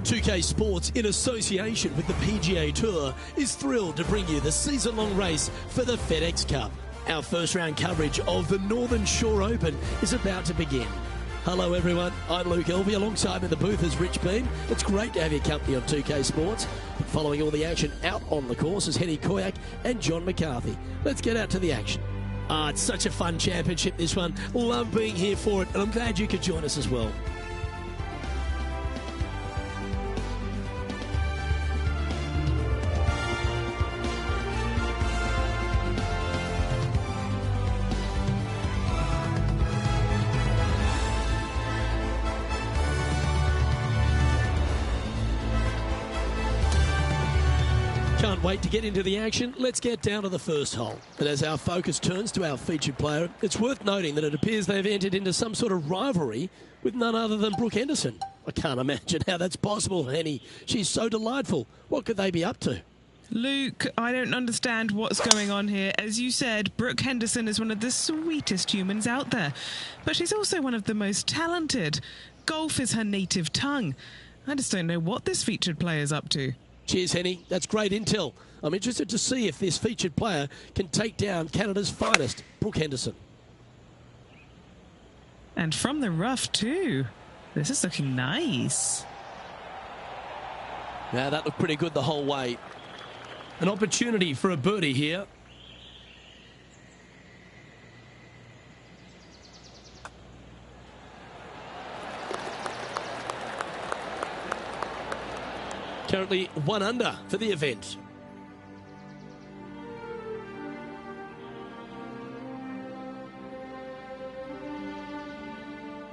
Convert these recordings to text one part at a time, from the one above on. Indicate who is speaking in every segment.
Speaker 1: 2K Sports, in association with the PGA Tour, is thrilled to bring you the season-long race for the FedEx Cup. Our first round coverage of the Northern Shore Open is about to begin. Hello everyone, I'm Luke Elvey. Alongside me in the booth is Rich Beam. It's great to have your company on 2K Sports. Following all the action out on the course is Henny Koyak and John McCarthy. Let's get out to the action. It's such a fun championship, this one. Love being here for it, and I'm glad you could join us as well. Can't wait to get into the action. Let's get down to the first hole. But as our focus turns to our featured player, it's worth noting that it appears they've entered into some sort of rivalry with none other than Brooke Henderson. I can't imagine how that's possible, Henny. She's so delightful. What could they be up to?
Speaker 2: Luke, I don't understand what's going on here. As you said, Brooke Henderson is one of the sweetest humans out there. But she's also one of the most talented. Golf is her native tongue. I just don't know what this featured player's up to.
Speaker 1: Cheers, Henny. That's great intel. I'm interested to see if this featured player can take down Canada's finest, Brooke Henderson.
Speaker 2: And from the rough, too. This is looking nice.
Speaker 1: Now, that looked pretty good the whole way. An opportunity for a birdie here. Currently 1 under for the event.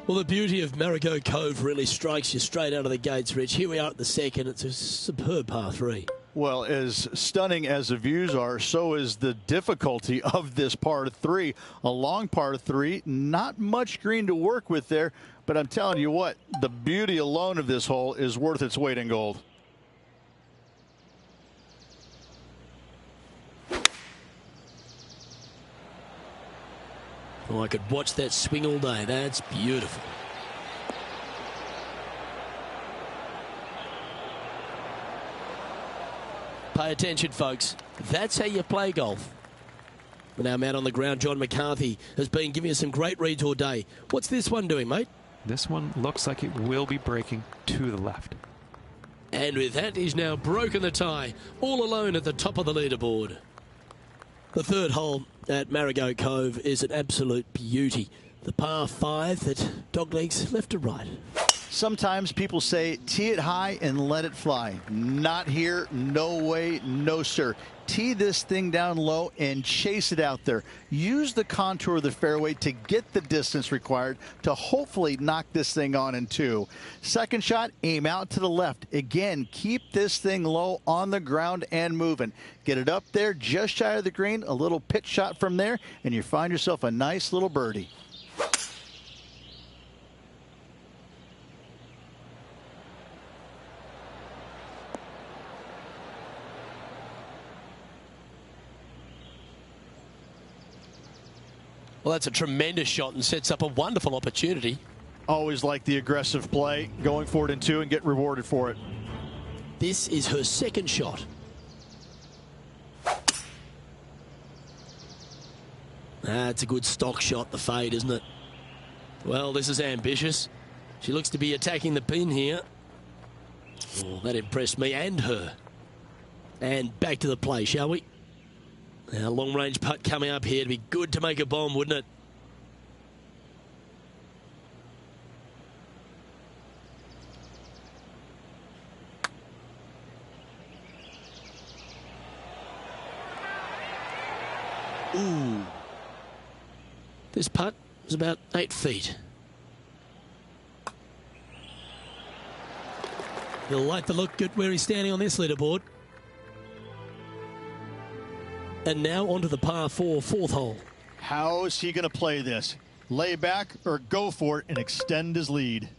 Speaker 1: Well, the beauty of Marigot Cove really strikes you straight out of the gates, Rich. Here we are at the second. It's a superb par 3.
Speaker 3: Well, as stunning as the views are, so is the difficulty of this par 3. A long par 3, not much green to work with there, but I'm telling you what, the beauty alone of this hole is worth its weight in gold.
Speaker 1: Oh, I could watch that swing all day. That's beautiful. Pay attention, folks. That's how you play golf. And our man on the ground, John McCarthy, has been giving us some great reads all day. What's this one doing, mate?
Speaker 4: This one looks like it will be breaking to the left.
Speaker 1: And with that, he's now broken the tie, all alone at the top of the leaderboard. The third hole at Marigot Cove is an absolute beauty. The par 5 that doglegs left to right.
Speaker 3: Sometimes people say, tee it high and let it fly. Not here, no way, no sir. Tee this thing down low and chase it out there. Use the contour of the fairway to get the distance required to hopefully knock this thing on in 2. Second shot, aim out to the left. Again, keep this thing low on the ground and moving. Get it up there just shy of the green, a little pitch shot from there, and you find yourself a nice little birdie.
Speaker 1: Well, that's a tremendous shot and sets up a wonderful opportunity.
Speaker 3: Always like the aggressive play, going for it in 2 and get rewarded for it.
Speaker 1: This is her second shot. That's a good stock shot, the fade, isn't it? Well, this is ambitious. She looks to be attacking the pin here. Oh, that impressed me and her. And back to the play, shall we? Now, long-range putt coming up here to be good to make a bomb, wouldn't it? Ooh. This putt is about 8 feet. He'll like the look at where he's standing on this leaderboard. And now onto the par 4 fourth hole.
Speaker 3: How is he going to play this? Lay back or go for it and extend his lead?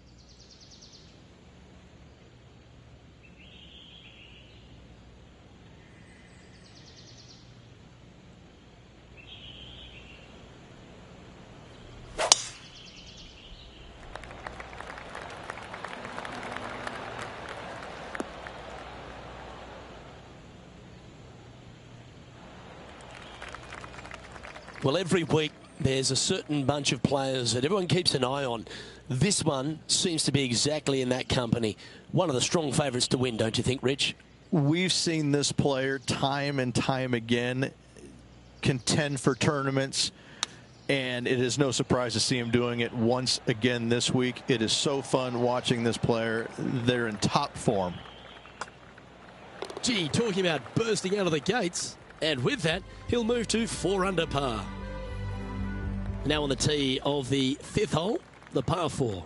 Speaker 1: Well, every week there's a certain bunch of players that everyone keeps an eye on. This one seems to be exactly in that company. One of the strong favourites to win, don't you think, Rich?
Speaker 5: We've seen this player time and time again contend for tournaments, and it is no surprise to see him doing it once again this week. It is so fun watching this player. They're in top form.
Speaker 1: Gee, talking about bursting out of the gates, and with that, he'll move to 4 under par. Now on the tee of the 5th hole, the par 4.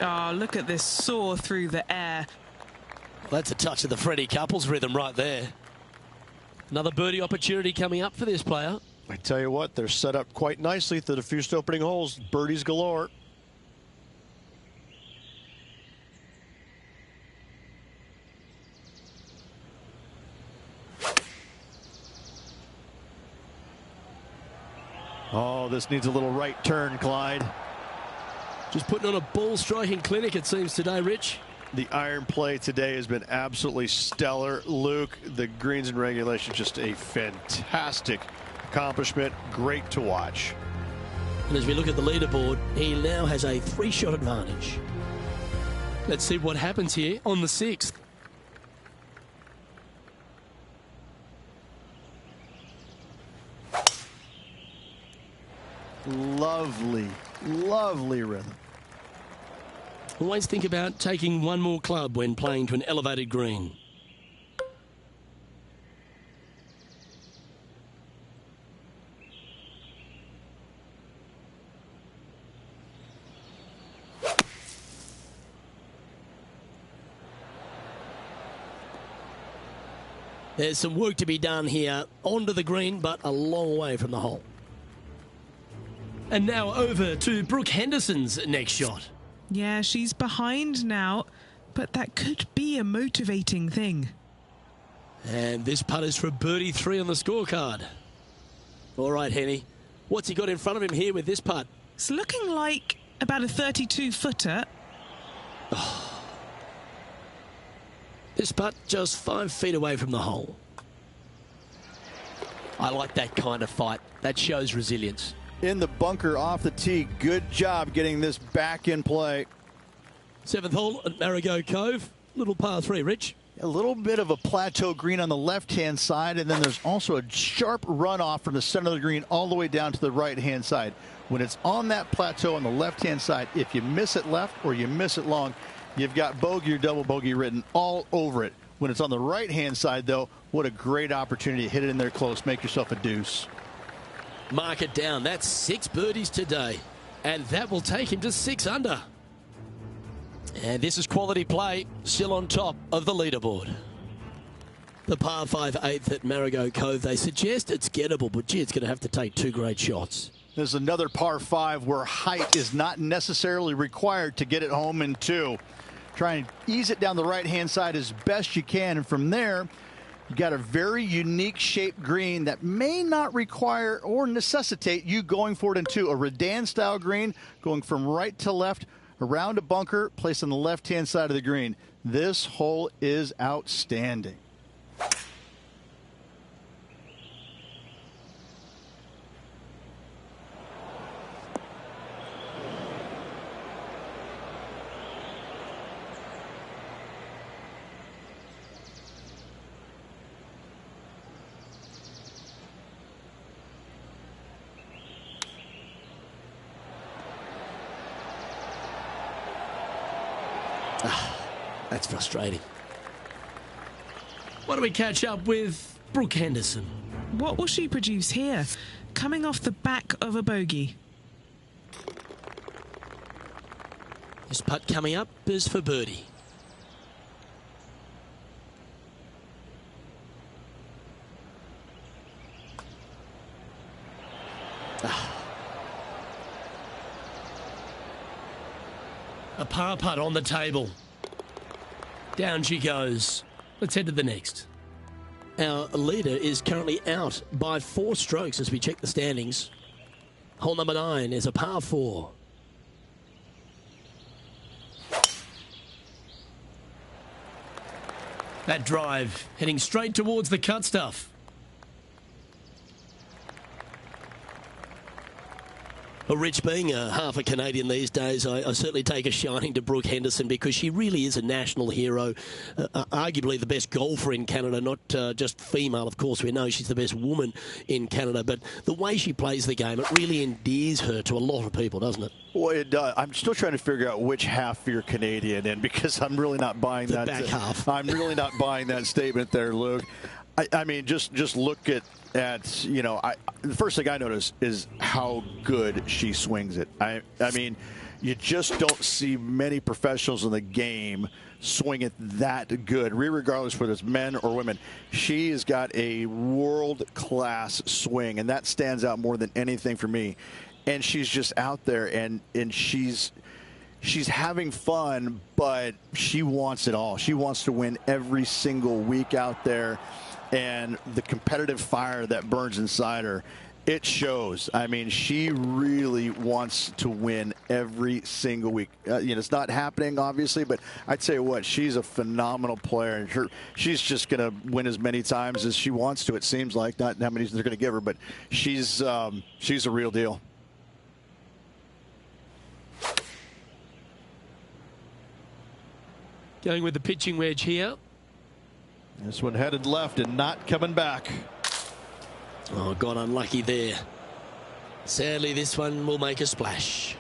Speaker 2: Oh, look at this soar through the air.
Speaker 1: That's a touch of the Freddie Couples rhythm right there. Another birdie opportunity coming up for this player.
Speaker 5: I tell you what, they're set up quite nicely through the first opening holes. Birdies galore. Oh, this needs a little right turn, Clyde.
Speaker 1: Just putting on a ball striking clinic, it seems, today, Rich.
Speaker 5: The iron play today has been absolutely stellar. Luke, the greens and regulation, just a fantastic accomplishment. Great to watch.
Speaker 1: And as we look at the leaderboard, he now has a 3-shot advantage. Let's see what happens here on the 6th.
Speaker 3: Lovely, lovely rhythm.
Speaker 1: Always think about taking one more club when playing to an elevated green. There's some work to be done here onto the green, but a long way from the hole. And now over to Brooke Henderson's next shot.
Speaker 2: Yeah, she's behind now, but that could be a motivating thing.
Speaker 1: And this putt is for a birdie 3 on the scorecard. All right, Henny. What's he got in front of him here with this putt?
Speaker 2: It's looking like about a 32-footer.
Speaker 1: This putt just 5 feet away from the hole. I like that kind of fight. That shows resilience.
Speaker 3: In the bunker off the tee. Good job getting this back in play.
Speaker 1: 7th hole at Marigot Cove. Little par 3, Rich.
Speaker 3: A little bit of a plateau green on the left-hand side, and then there's also a sharp runoff from the center of the green all the way down to the right-hand side. When it's on that plateau on the left-hand side, if you miss it left or you miss it long, you've got bogey or double bogey written all over it. When it's on the right-hand side, though, what a great opportunity to hit it in there close, make yourself a deuce.
Speaker 1: Mark it down. That's 6 birdies today. And that will take him to 6 under. And this is quality play, still on top of the leaderboard. The par 5 8th at Marigot Cove. They suggest it's gettable, but gee, it's going to have to take 2 great shots.
Speaker 3: There's another par 5 where height is not necessarily required to get it home in 2. Try and ease it down the right-hand side as best you can, and from there, you got a very unique shaped green that may not require or necessitate you going for it into a Redan-style green, going from right to left, around a bunker, placed on the left-hand side of the green. This hole is outstanding.
Speaker 1: That's frustrating. Why don't we catch up with Brooke Henderson?
Speaker 2: What will she produce here? Coming off the back of a bogey.
Speaker 1: This putt coming up is for birdie. A par putt on the table. Down she goes. Let's head to the next. Our leader is currently out by 4 strokes as we check the standings. Hole number 9 is a par 4. That drive heading straight towards the cut stuff. Well, Rich, being half a Canadian these days, I certainly take a shining to Brooke Henderson because she really is a national hero, arguably the best golfer in Canada, not just female. Of course, we know she's the best woman in Canada, but the way she plays the game, it really endears her to a lot of people, doesn't it?
Speaker 3: Well, it does. I'm still trying to figure out which half you're Canadian in because I'm really not buying
Speaker 1: the
Speaker 3: that.
Speaker 1: Back half.
Speaker 3: I'm really not buying that statement there, Luke. I mean, just look at you know, the first thing I notice is how good she swings it. I mean, you just don't see many professionals in the game swing it that good, regardless whether it's men or women. She has got a world-class swing, and that stands out more than anything for me. And she's just out there, and she's having fun, but she wants it all. She wants to win every single week out there. And the competitive fire that burns inside her, it shows. I mean, she really wants to win every single week. You know, it's not happening, obviously, but I tell you what, she's a phenomenal player. And she's just going to win as many times as she wants to, it seems like. Not how many they're going to give her, but she's a real deal.
Speaker 1: Going with the pitching wedge here.
Speaker 5: This one headed left and not coming back.
Speaker 1: Oh, got unlucky there. Sadly, this one will make a splash.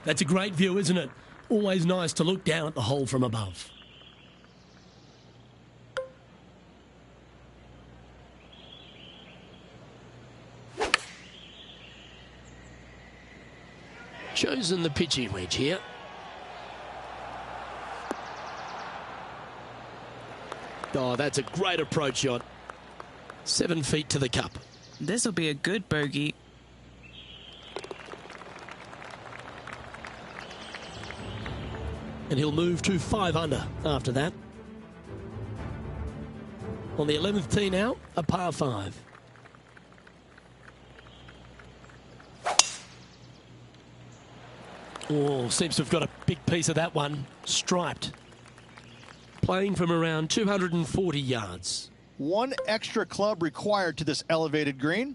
Speaker 1: That's a great view, isn't it? Always nice to look down at the hole from above. Chosen the pitching wedge here. Oh, that's a great approach shot. 7 feet to the cup.
Speaker 2: This will be a good bogey.
Speaker 1: And he'll move to 5 under after that. On the 11th tee now, a par 5. Oh, seems to have got a big piece of that one. Striped. Playing from around 240 yards.
Speaker 3: One extra club required to this elevated green.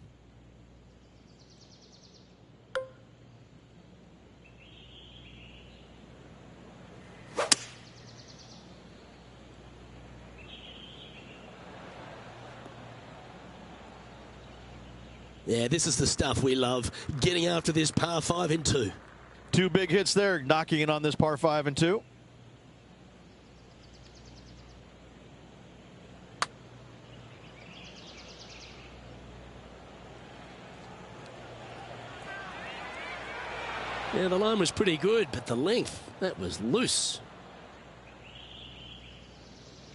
Speaker 1: Yeah, this is the stuff we love. Getting after this par 5 in 2.
Speaker 5: 2 big hits there, knocking in on this par 5 and 2.
Speaker 1: Yeah, the line was pretty good, but the length, that was loose.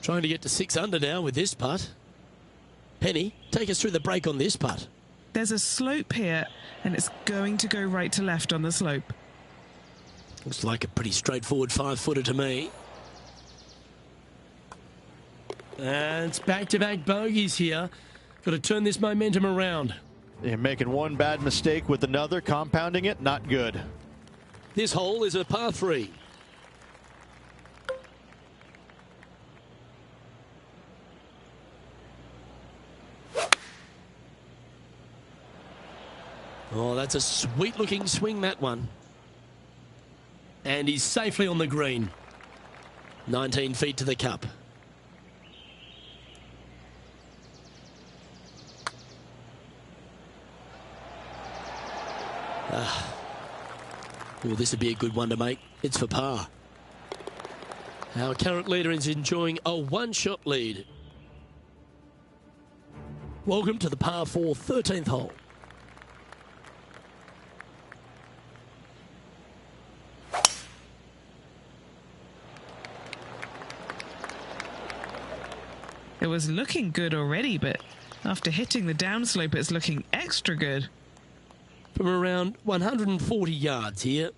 Speaker 1: Trying to get to 6 under now with this putt. Penny, take us through the break on this putt.
Speaker 2: There's a slope here, and it's going to go right to left on the slope.
Speaker 1: Looks like a pretty straightforward 5-footer to me. And it's back-to-back bogeys here. Got to turn this momentum around.
Speaker 5: And making one bad mistake with another, compounding it, not good.
Speaker 1: This hole is a par 3. Oh, that's a sweet-looking swing, that one. And he's safely on the green. 19 feet to the cup. Well, this would be a good one to make. It's for par. Our current leader is enjoying a 1-shot lead. Welcome to the par 4 13th hole.
Speaker 2: It was looking good already, but after hitting the downslope, it's looking extra good.
Speaker 1: From around 140 yards here.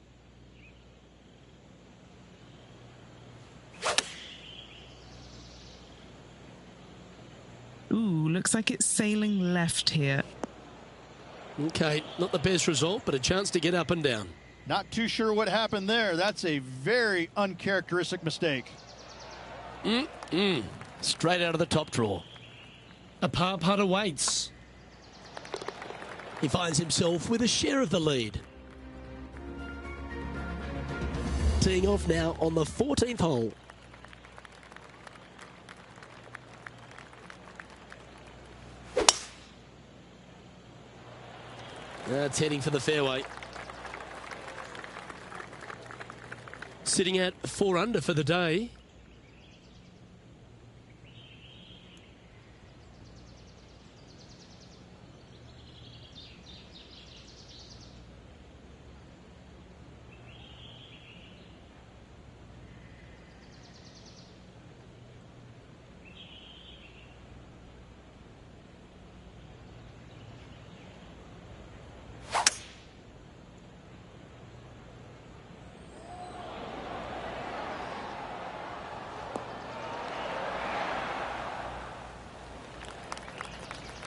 Speaker 2: Ooh, looks like it's sailing left here.
Speaker 1: Okay, not the best result, but a chance to get up and down.
Speaker 3: Not too sure what happened there. That's a very uncharacteristic mistake.
Speaker 1: Straight out of the top drawer. A par putt awaits. He finds himself with a share of the lead. Teeing off now on the 14th hole. That's heading for the fairway. Sitting at 4 under for the day.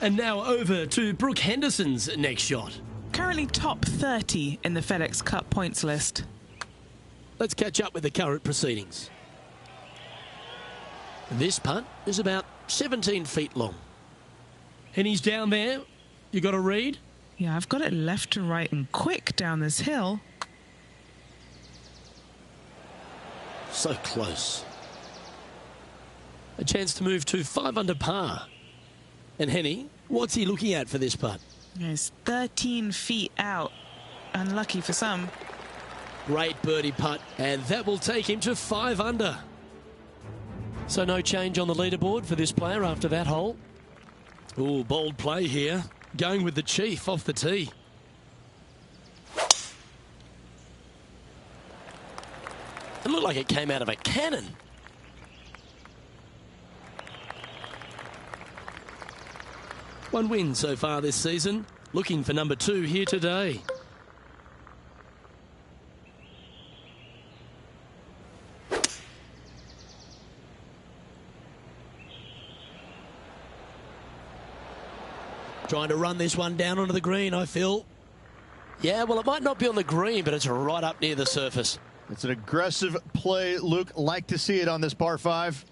Speaker 1: And now over to Brooke Henderson's next shot.
Speaker 2: Currently top 30 in the FedEx Cup points list.
Speaker 1: Let's catch up with the current proceedings. This putt is about 17 feet long. And he's down there. You got a read?
Speaker 2: Yeah, I've got it left to right and quick down this hill.
Speaker 1: So close. A chance to move to 5 under par. And Henny, what's he looking at for this putt?
Speaker 2: He's 13 feet out. Unlucky for some.
Speaker 1: Great birdie putt, and that will take him to 5 under. So no change on the leaderboard for this player after that hole. Ooh, bold play here. Going with the chief off the tee. It looked like it came out of a cannon. One win so far this season. Looking for number 2 here today. Trying to run this one down onto the green, I feel. Yeah, well, it might not be on the green, but it's right up near the surface.
Speaker 3: It's an aggressive play, Luke. Like to see it on this par 5.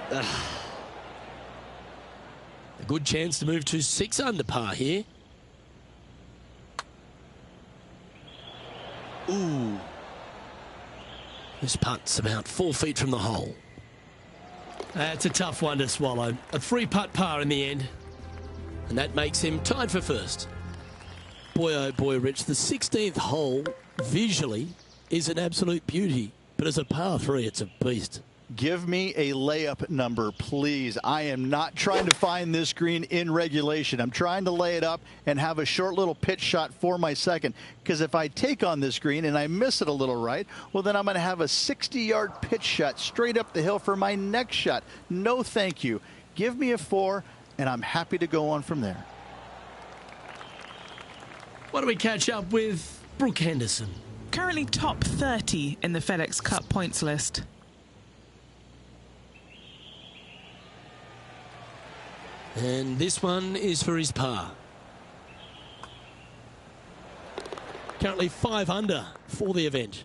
Speaker 1: A good chance to move to 6 under par here. Ooh. This putt's about 4 feet from the hole. That's a tough one to swallow. A 3-putt par in the end. And that makes him tied for first. Boy, oh boy, Rich, the 16th hole visually is an absolute beauty. But as a par 3, it's a beast.
Speaker 3: Give me a layup number, please. I am not trying to find this green in regulation. I'm trying to lay it up and have a short little pitch shot for my second. Because if I take on this green and I miss it a little right, well, then I'm going to have a 60-yard pitch shot straight up the hill for my next shot. No, thank you. Give me a 4, and I'm happy to go on from there.
Speaker 1: Why don't we catch up with Brooke Henderson?
Speaker 2: Currently top 30 in the FedEx Cup points list.
Speaker 1: And this one is for his par. Currently 5 under for the event.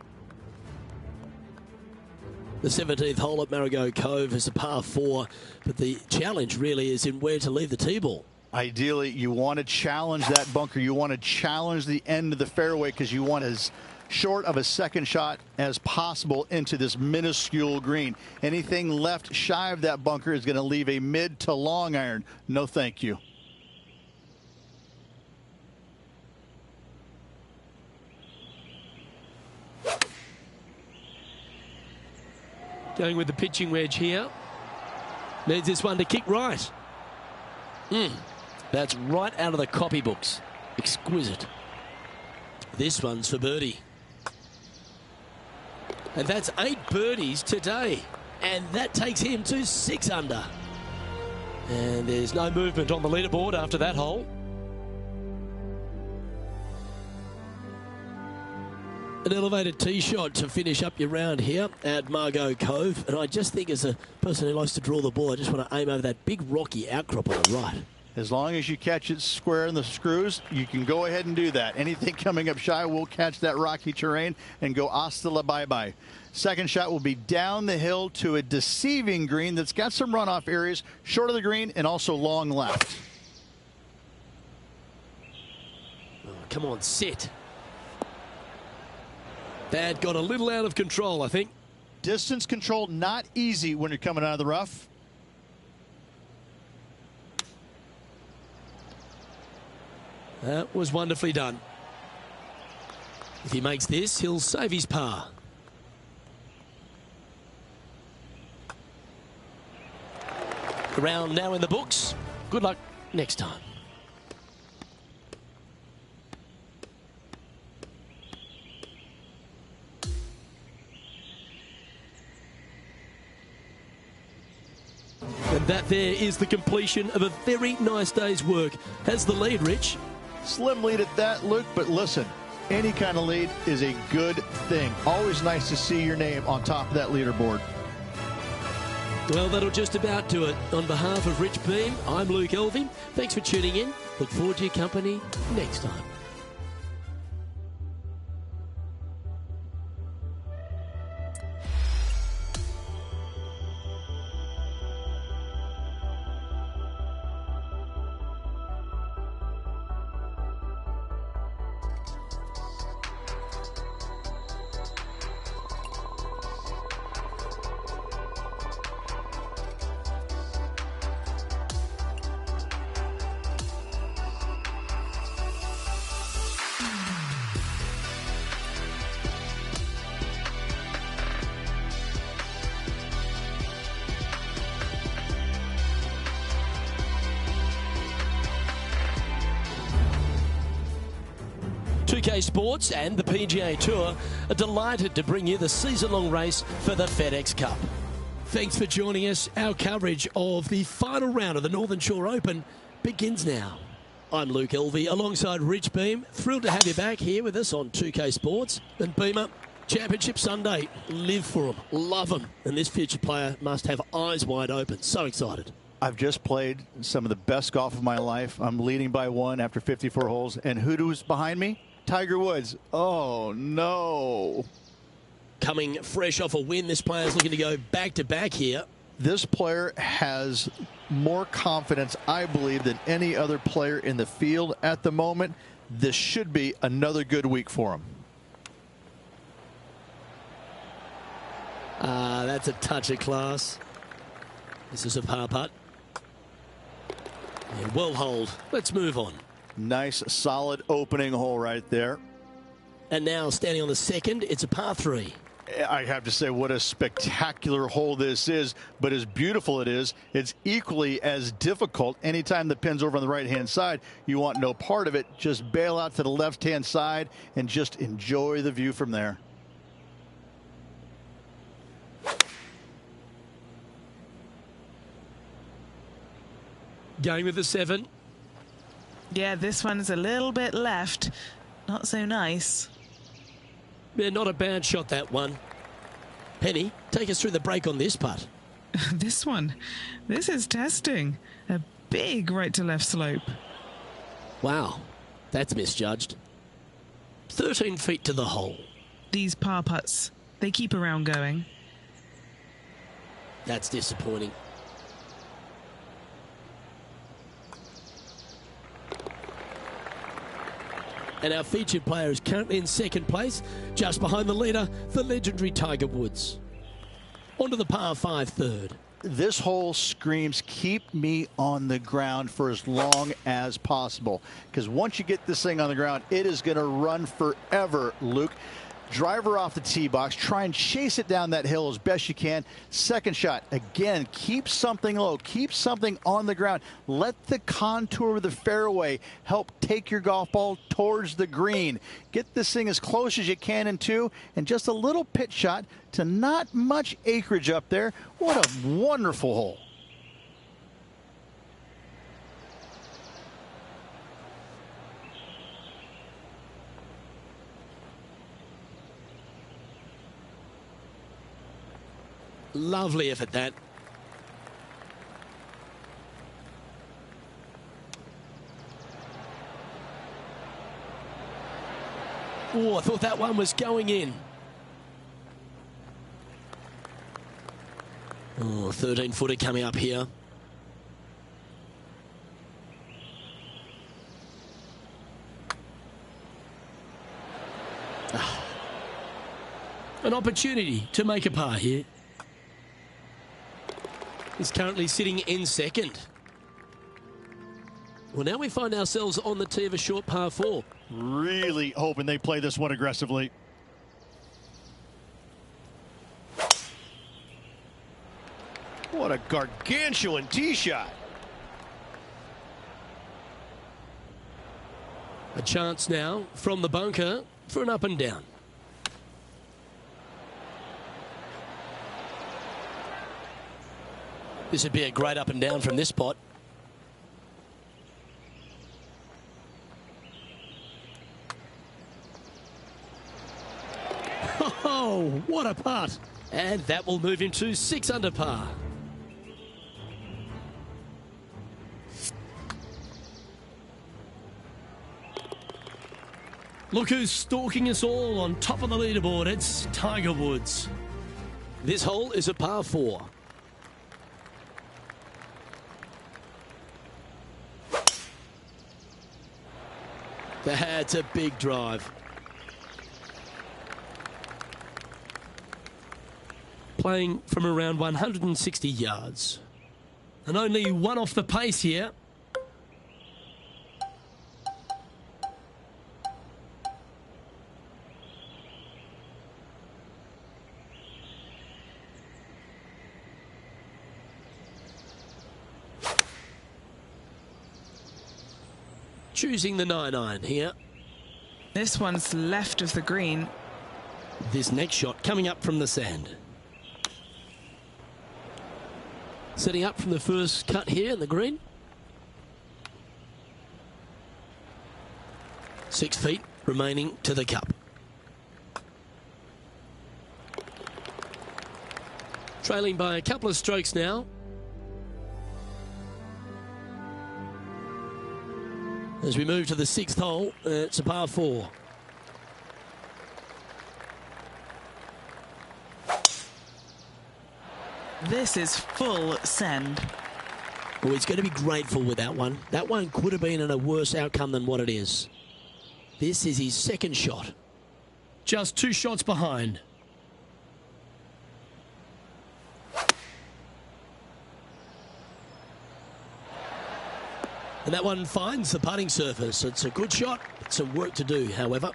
Speaker 1: The 17th hole at Marigot Cove is a par 4, but the challenge really is in where to leave the tee ball.
Speaker 3: Ideally, you want to challenge that bunker. You want to challenge the end of the fairway because you want as short of a second shot as possible into this minuscule green. Anything left shy of that bunker is going to leave a mid to long iron. No, thank you.
Speaker 1: Going with the pitching wedge here. Needs this one to kick right. That's right out of the copybooks. Exquisite. This one's for birdie. And that's 8 birdies today. And that takes him to 6 under. And there's no movement on the leaderboard after that hole. An elevated tee shot to finish up your round here at Margot Cove. And I just think, as a person who likes to draw the ball, I just want to aim over that big rocky outcrop on the right.
Speaker 3: As long as you catch it square in the screws, you can go ahead and do that. Anything coming up shy will catch that rocky terrain and go hasta la bye-bye. Second shot will be down the hill to a deceiving green that's got some runoff areas, short of the green and also long left.
Speaker 1: Oh, come on, sit. That got a little out of control, I think.
Speaker 3: Distance control not easy when you're coming out of the rough.
Speaker 1: That was wonderfully done. If he makes this, he'll save his par. The round now in the books. Good luck next time. And that there is the completion of a very nice day's work. Has the lead, Rich.
Speaker 3: Slim lead at that, Luke, but listen, any kind of lead is a good thing. Always nice to see your name on top of that leaderboard.
Speaker 1: Well, that'll just about do it. On behalf of Rich Beem, I'm Luke Elving. Thanks for tuning in. Look forward to your company next time. UK Sports and the PGA Tour are delighted to bring you the season-long race for the FedEx Cup. Thanks for joining us. Our coverage of the final round of the Northern Shore Open begins now. I'm Luke Elvey alongside Rich Beem. Thrilled to have you back here with us on 2K Sports. And Beamer, Championship Sunday. Live for them, love them. And this future player must have eyes wide open. So excited.
Speaker 3: I've just played some of the best golf of my life. I'm leading by one after 54 holes. And who's behind me? Tiger Woods. Oh, no.
Speaker 1: Coming fresh off a win, this player's looking to go back-to-back here.
Speaker 3: This player has more confidence, I believe, than any other player in the field at the moment. This should be another good week for him.
Speaker 1: That's a touch of class. This is a par putt. And well hold. Let's move on.
Speaker 3: Nice, solid opening hole right there.
Speaker 1: And now standing on the second, it's a par 3.
Speaker 3: I have to say, what a spectacular hole this is, but as beautiful it is, it's equally as difficult. Anytime the pin's over on the right-hand side, you want no part of it. Just bail out to the left-hand side and just enjoy the view from there.
Speaker 1: Going with the 7.
Speaker 2: Yeah, this one's a little bit left. Not so nice.
Speaker 1: Yeah, not a bad shot, that one. Penny, take us through the break on this putt.
Speaker 2: This one. This is testing. A big right to left slope.
Speaker 1: Wow, that's misjudged. 13 feet to the hole.
Speaker 2: These par putts, they keep a round going.
Speaker 1: That's disappointing. And our featured player is currently in second place, just behind the leader, the legendary Tiger Woods. On to the par 5 third.
Speaker 3: This hole screams, keep me on the ground for as long as possible. Because once you get this thing on the ground, it is going to run forever, Luke. Driver off the tee box. Try and chase it down that hill as best you can. Second shot. Again, keep something low. Keep something on the ground. Let the contour of the fairway help take your golf ball towards the green. Get this thing as close as you can in 2. And just a little pitch shot to not much acreage up there. What a wonderful hole.
Speaker 1: Lovely effort, that. Oh, I thought that one was going in. Oh, 13-footer coming up here. An opportunity to make a par here. He's currently sitting in second. Well, now we find ourselves on the tee of a short par 4.
Speaker 6: Really hoping they play this one aggressively.
Speaker 5: What a gargantuan tee shot.
Speaker 1: A chance now from the bunker for an up and down. This would be a great up and down from this spot. Oh, what a putt. And that will move him to 6 under par. Look who's stalking us all on top of the leaderboard. It's Tiger Woods. This hole is a par 4. That's a big drive. Playing from around 160 yards. And only one off the pace here. Choosing the 9-iron here.
Speaker 2: This one's left of the green.
Speaker 1: This next shot coming up from the sand. Setting up from the first cut here in the green. 6 feet remaining to the cup. Trailing by a couple of strokes now. As we move to the 6th hole, it's a par 4.
Speaker 2: This is full send.
Speaker 1: Oh, he's going to be grateful with that one. That one could have been in a worse outcome than what it is. This is his 2nd shot. Just 2 shots behind. And that one finds the putting surface. It's a good shot. Some work to do, however.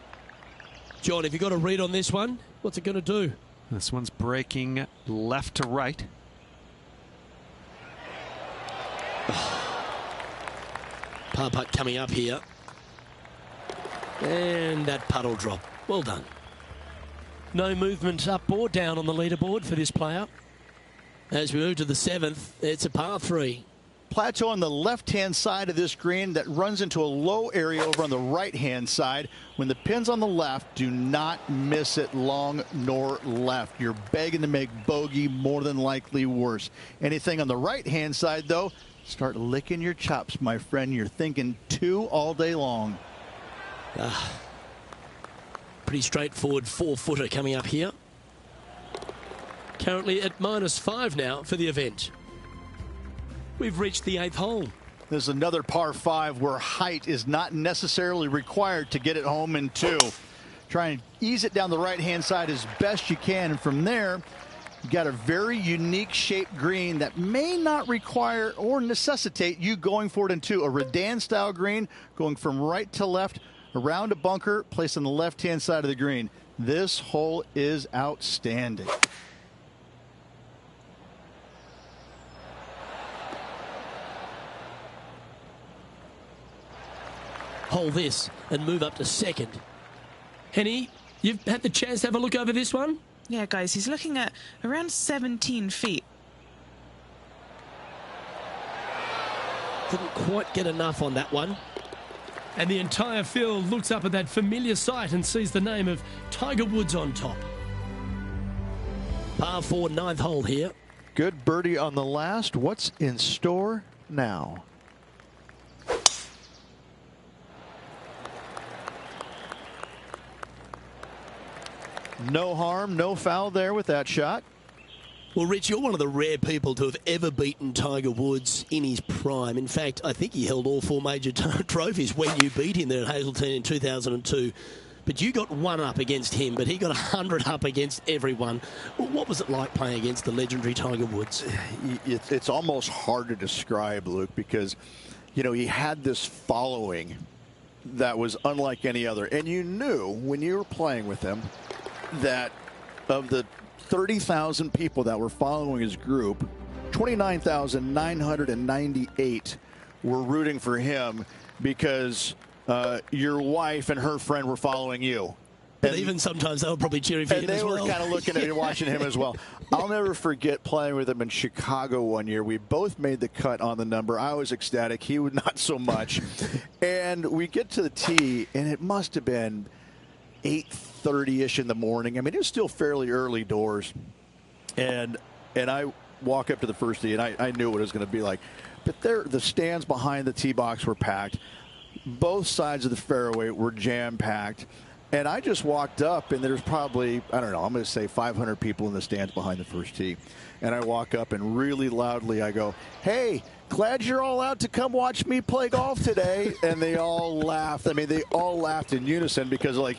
Speaker 1: John, have you got a read on this one? What's it going to do?
Speaker 4: This one's breaking left to right.
Speaker 1: Par putt coming up here. And that putt will drop. Well done. No movement up or down on the leaderboard for this player. As we move to the 7th, it's a par 3.
Speaker 3: Plateau on the left-hand side of this green that runs into a low area over on the right-hand side. When the pin's on the left, do not miss it long nor left. You're begging to make bogey, more than likely worse. Anything on the right-hand side, though, start licking your chops, my friend. You're thinking 2 all day long.
Speaker 1: Pretty straightforward 4-footer coming up here. Currently at -5 now for the event. We've reached the 8th hole.
Speaker 3: This is another par 5 where height is not necessarily required to get it home in 2. Try and ease it down the right-hand side as best you can. And from there, you got a very unique shaped green that may not require or necessitate you going for it in 2. A Redan-style green going from right to left around a bunker placed on the left-hand side of the green. This hole is outstanding.
Speaker 1: Hole this and move up to 2nd. Henny, you've had the chance to have a look over this one?
Speaker 2: Yeah, guys, he's looking at around 17 feet.
Speaker 1: Couldn't quite get enough on that one. And the entire field looks up at that familiar sight and sees the name of Tiger Woods on top. Par 4, 9th hole here.
Speaker 5: Good birdie on the last. What's in store now? No harm, no foul there with that shot.
Speaker 1: Well, Rich, you're one of the rare people to have ever beaten Tiger Woods in his prime. In fact, I think he held all 4 major trophies when you beat him there at Hazeltine in 2002. But you got 1 up against him, but he got 100 up against everyone. What was it like playing against the legendary Tiger Woods?
Speaker 5: It's almost hard to describe, Luke, because, you know, he had this following that was unlike any other. And you knew when you were playing with him that of the 30,000 people that were following his group, 29,998 were rooting for him because your wife and her friend were following you.
Speaker 1: But even sometimes they were probably cheering for him as well.
Speaker 5: And they were kind of looking at you, watching him as well. I'll never forget playing with him in Chicago one year. We both made the cut on the number. I was ecstatic. He would not so much. And we get to the tee, and it must have been 8:30-ish in the morning. I mean, it was still fairly early doors. And I walk up to the first tee, and I knew what it was going to be like. But the stands behind the tee box were packed. Both sides of the fairway were jam-packed. And I just walked up, and there's probably, I don't know, I'm going to say 500 people in the stands behind the first tee. And I walk up, and really loudly I go, "Hey, glad you're all out to come watch me play golf today." And they all laughed. I mean, they all laughed in unison because, like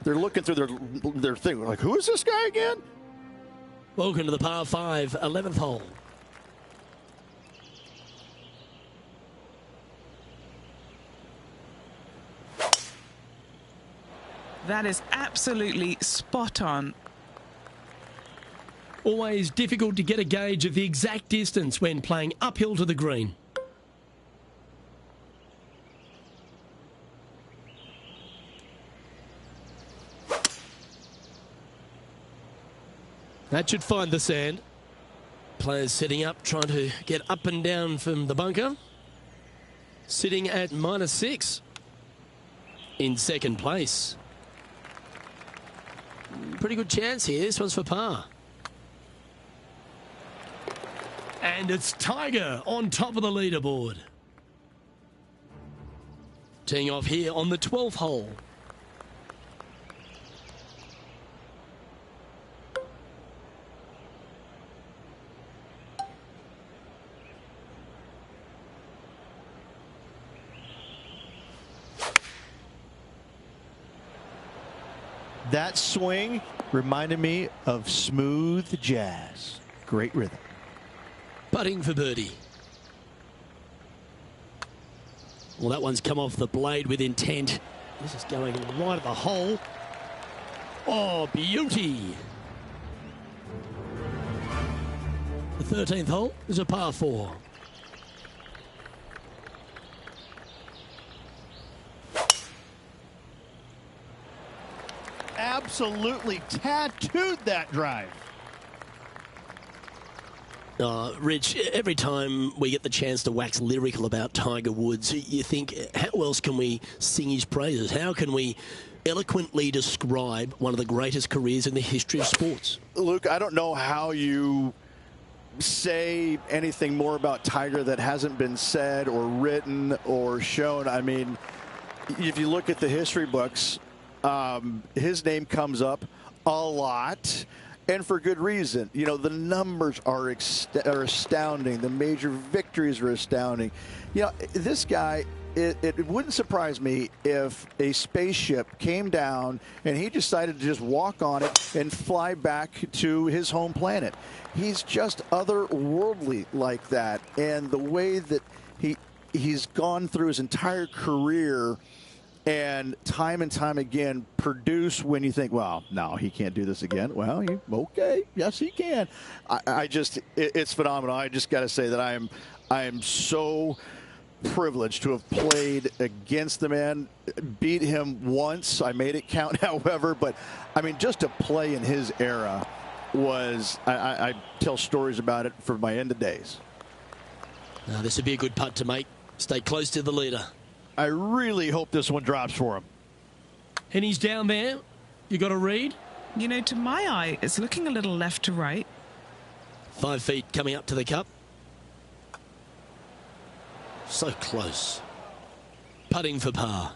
Speaker 5: they're looking through their thing. Like, who is this guy again?
Speaker 1: Welcome to the par 5, 11th hole.
Speaker 2: That is absolutely spot on.
Speaker 1: Always difficult to get a gauge of the exact distance when playing uphill to the green. That should find the sand. Players setting up, trying to get up and down from the bunker. Sitting at -6 in second place. Pretty good chance here. This one's for par. And it's Tiger on top of the leaderboard. Teeing off here on the 12th hole.
Speaker 5: That swing reminded me of smooth jazz. Great rhythm.
Speaker 1: Putting for birdie. Well, that one's come off the blade with intent. This is going right at the hole. Oh, beauty. The 13th hole is a par 4.
Speaker 6: Absolutely tattooed that drive.
Speaker 1: Rich, every time we get the chance to wax lyrical about Tiger Woods, you think, how else can we sing his praises? How can we eloquently describe one of the greatest careers in the history of sports?
Speaker 5: Luke, I don't know how you say anything more about Tiger that hasn't been said or written or shown. I mean, if you look at the history books, his name comes up a lot. And for good reason. You know, the numbers are astounding. The major victories are astounding. You know, this guy, it wouldn't surprise me if a spaceship came down and he decided to just walk on it and fly back to his home planet. He's just otherworldly like that. And the way that he's gone through his entire career and time again produce when you think, well, no, he can't do this again. Well, okay, yes, he can. It's phenomenal. I just got to say that I am so privileged to have played against the man, beat him once. I made it count, however, but I mean, just to play in his era was, I tell stories about it for my end of days.
Speaker 1: Now, this would be a good putt to make. Stay close to the leader.
Speaker 6: I really hope this one drops for him.
Speaker 1: And he's down there. You got to read.
Speaker 2: You know, to my eye, it's looking a little left to right.
Speaker 1: 5 feet coming up to the cup. So close. Putting for par.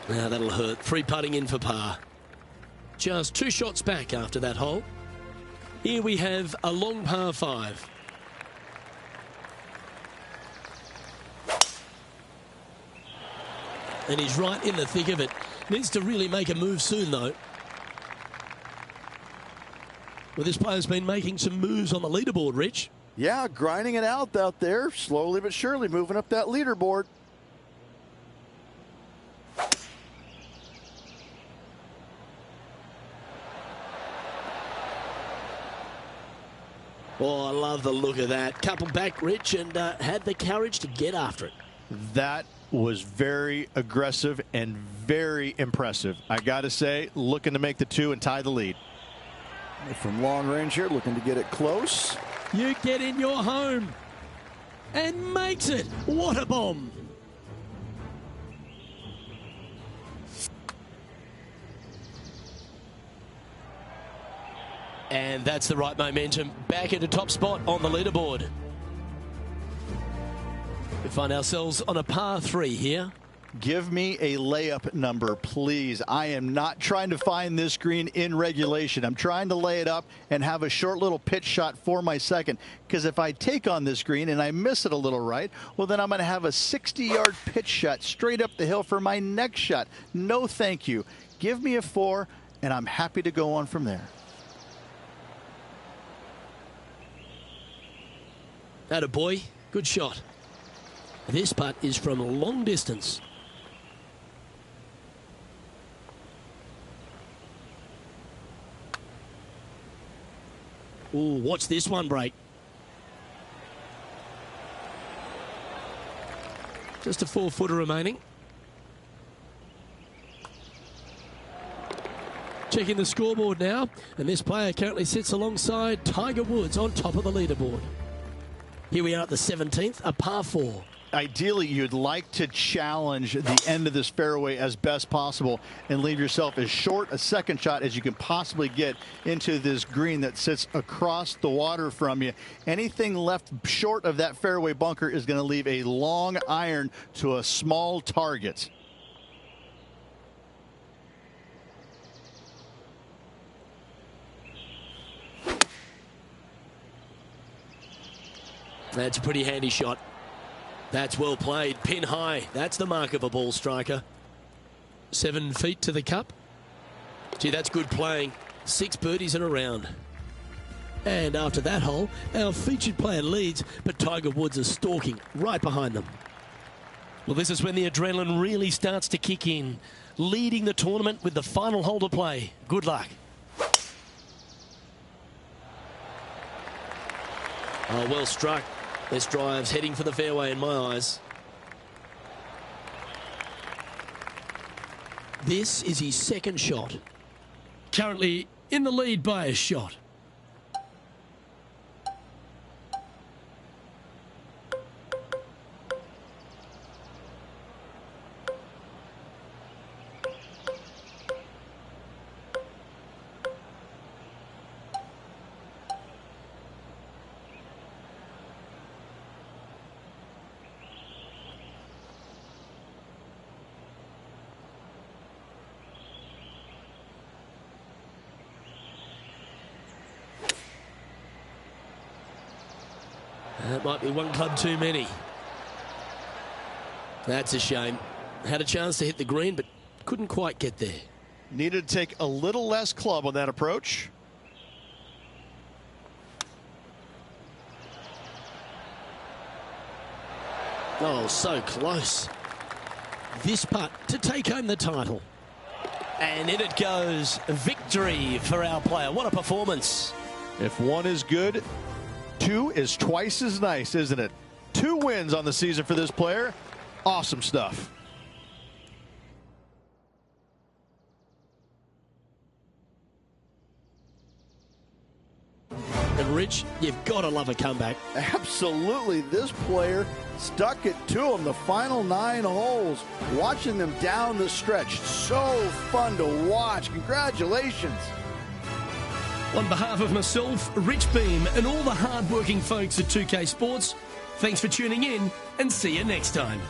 Speaker 1: Now that'll hurt. 3 putting in for par. Just 2 shots back after that hole. Here we have a long par 5. And he's right in the thick of it. Needs to really make a move soon, though. Well, this player's been making some moves on the leaderboard, Rich.
Speaker 3: Yeah, grinding it out there, slowly but surely moving up that leaderboard.
Speaker 1: Oh, I love the look of that. Couple back, Rich, and had the courage to get after it.
Speaker 5: That was very aggressive and very impressive. I got to say, looking to make the 2 and tie the lead.
Speaker 3: From long range here, looking to get it close.
Speaker 1: You get in your home and makes it. What a bomb. And that's the right momentum. Back into top spot on the leaderboard. We find ourselves on a par 3 here.
Speaker 3: Give me a layup number, please. I am not trying to find this green in regulation. I'm trying to lay it up and have a short little pitch shot for my second. Because if I take on this green and I miss it a little right, well, then I'm going to have a 60-yard pitch shot straight up the hill for my next shot. No, thank you. Give me a 4, and I'm happy to go on from there.
Speaker 1: Atta boy, good shot. This putt is from long distance. Ooh, watch this one break. Just a 4-footer remaining. Checking the scoreboard now, and this player currently sits alongside Tiger Woods on top of the leaderboard. Here we are at the 17th, a par 4.
Speaker 3: Ideally, you'd like to challenge the end of this fairway as best possible and leave yourself as short a second shot as you can possibly get into this green that sits across the water from you. Anything left short of that fairway bunker is going to leave a long iron to a small target.
Speaker 1: That's a pretty handy shot. That's well played. Pin high. That's the mark of a ball striker. 7 feet to the cup. Gee, that's good playing. 6 birdies in a round. And after that hole, our featured player leads, but Tiger Woods is stalking right behind them. Well, this is when the adrenaline really starts to kick in. Leading the tournament with the final hole to play. Good luck. Oh, well struck. This drive's heading for the fairway in my eyes. This is his second shot. Currently in the lead by a shot. That might be one club too many. That's a shame. Had a chance to hit the green, but couldn't quite get there.
Speaker 5: Needed to take a little less club on that approach.
Speaker 1: Oh, so close. This putt to take home the title. And in it goes. Victory for our player. What a performance.
Speaker 5: If 1 is good, 2 is twice as nice, isn't it? 2 wins on the season for this player. Awesome stuff.
Speaker 1: And Rich, you've got to love a comeback.
Speaker 6: Absolutely. This player stuck it to him the final 9 holes. Watching them down the stretch. So fun to watch. Congratulations.
Speaker 1: On behalf of myself, Rich Beam, and all the hard-working folks at 2K Sports, thanks for tuning in and see you next time.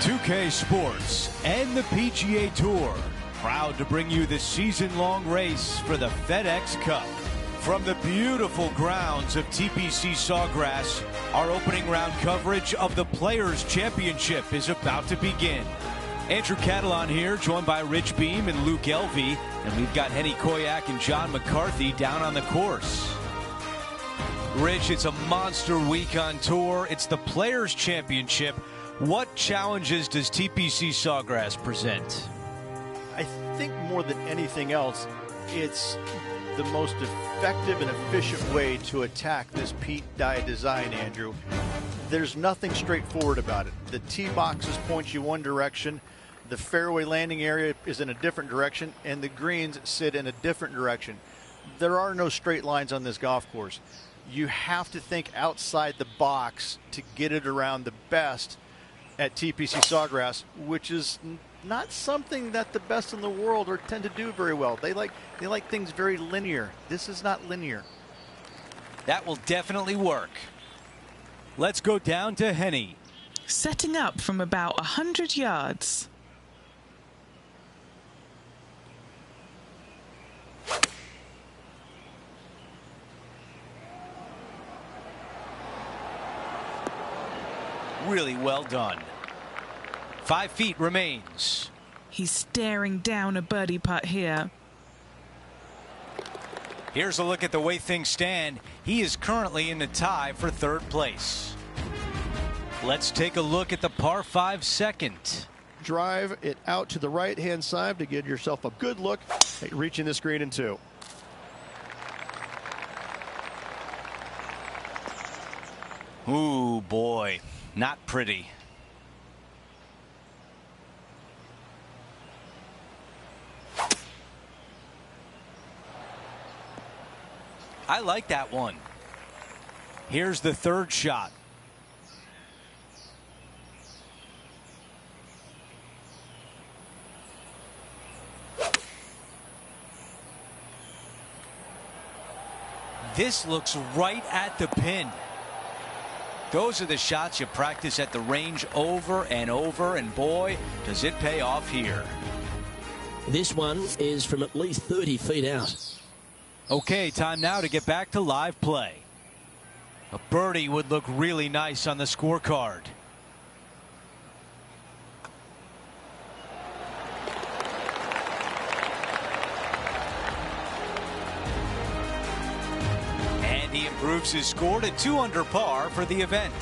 Speaker 7: 2K Sports and the PGA Tour, proud to bring you the season-long race for the FedEx Cup. From the beautiful grounds of TPC Sawgrass, our opening round coverage of the Players' Championship is about to begin. Andrew Catalon here, joined by Rich Beam and Luke Elvey, and we've got Henny Koyak and John McCarthy down on the course. Rich, it's a monster week on tour. It's the Players' Championship. What challenges does TPC Sawgrass present?
Speaker 3: I think more than anything else, it's the most effective and efficient way to attack this Pete Dye design, Andrew. There's nothing straightforward about it. The tee boxes point you one direction, the fairway landing area is in a different direction, and the greens sit in a different direction. There are no straight lines on this golf course. You have to think outside the box to get it around the best at TPC Sawgrass, which is not something that the best in the world tend to do very well. They like things very linear. This is not linear.
Speaker 7: That will definitely work. Let's go down to Henny.
Speaker 2: Setting up from about 100 yards.
Speaker 7: Really well done. 5 feet remains.
Speaker 2: He's staring down a birdie putt here.
Speaker 7: Here's a look at the way things stand. He is currently in the tie for third place. Let's take a look at the par 5 second.
Speaker 5: Drive it out to the right-hand side to give yourself a good look at reaching this green in 2.
Speaker 7: Ooh, boy. Not pretty. I like that one. Here's the third shot. This looks right at the pin. Those are the shots you practice at the range over and over, and boy, does it pay off here.
Speaker 1: This one is from at least 30 feet out.
Speaker 7: Okay, time now to get back to live play. A birdie would look really nice on the scorecard. And he improves his score to 2 under par for the event.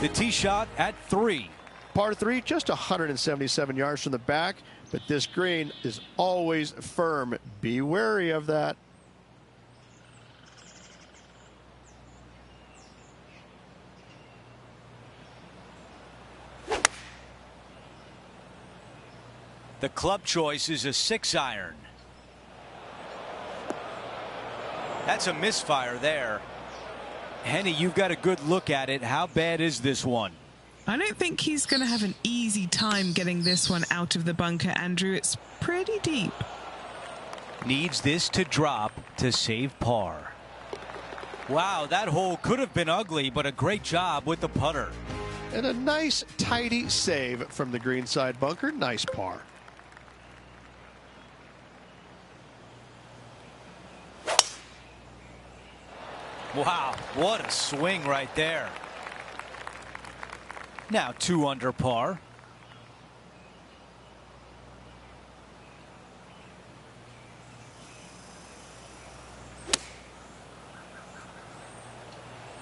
Speaker 7: The tee shot at 3.
Speaker 5: Par 3, just 177 yards from the back, but this green is always firm. Be wary of that.
Speaker 7: The club choice is a 6-iron. That's a misfire there. Henny, you've got a good look at it. How bad is this one?
Speaker 2: I don't think he's going to have an easy time getting this one out of the bunker, Andrew. It's pretty deep.
Speaker 7: Needs this to drop to save par. Wow, that hole could have been ugly, but a great job with the putter.
Speaker 5: And a nice, tidy save from the greenside bunker. Nice par.
Speaker 7: Wow, what a swing right there. Now 2 under par.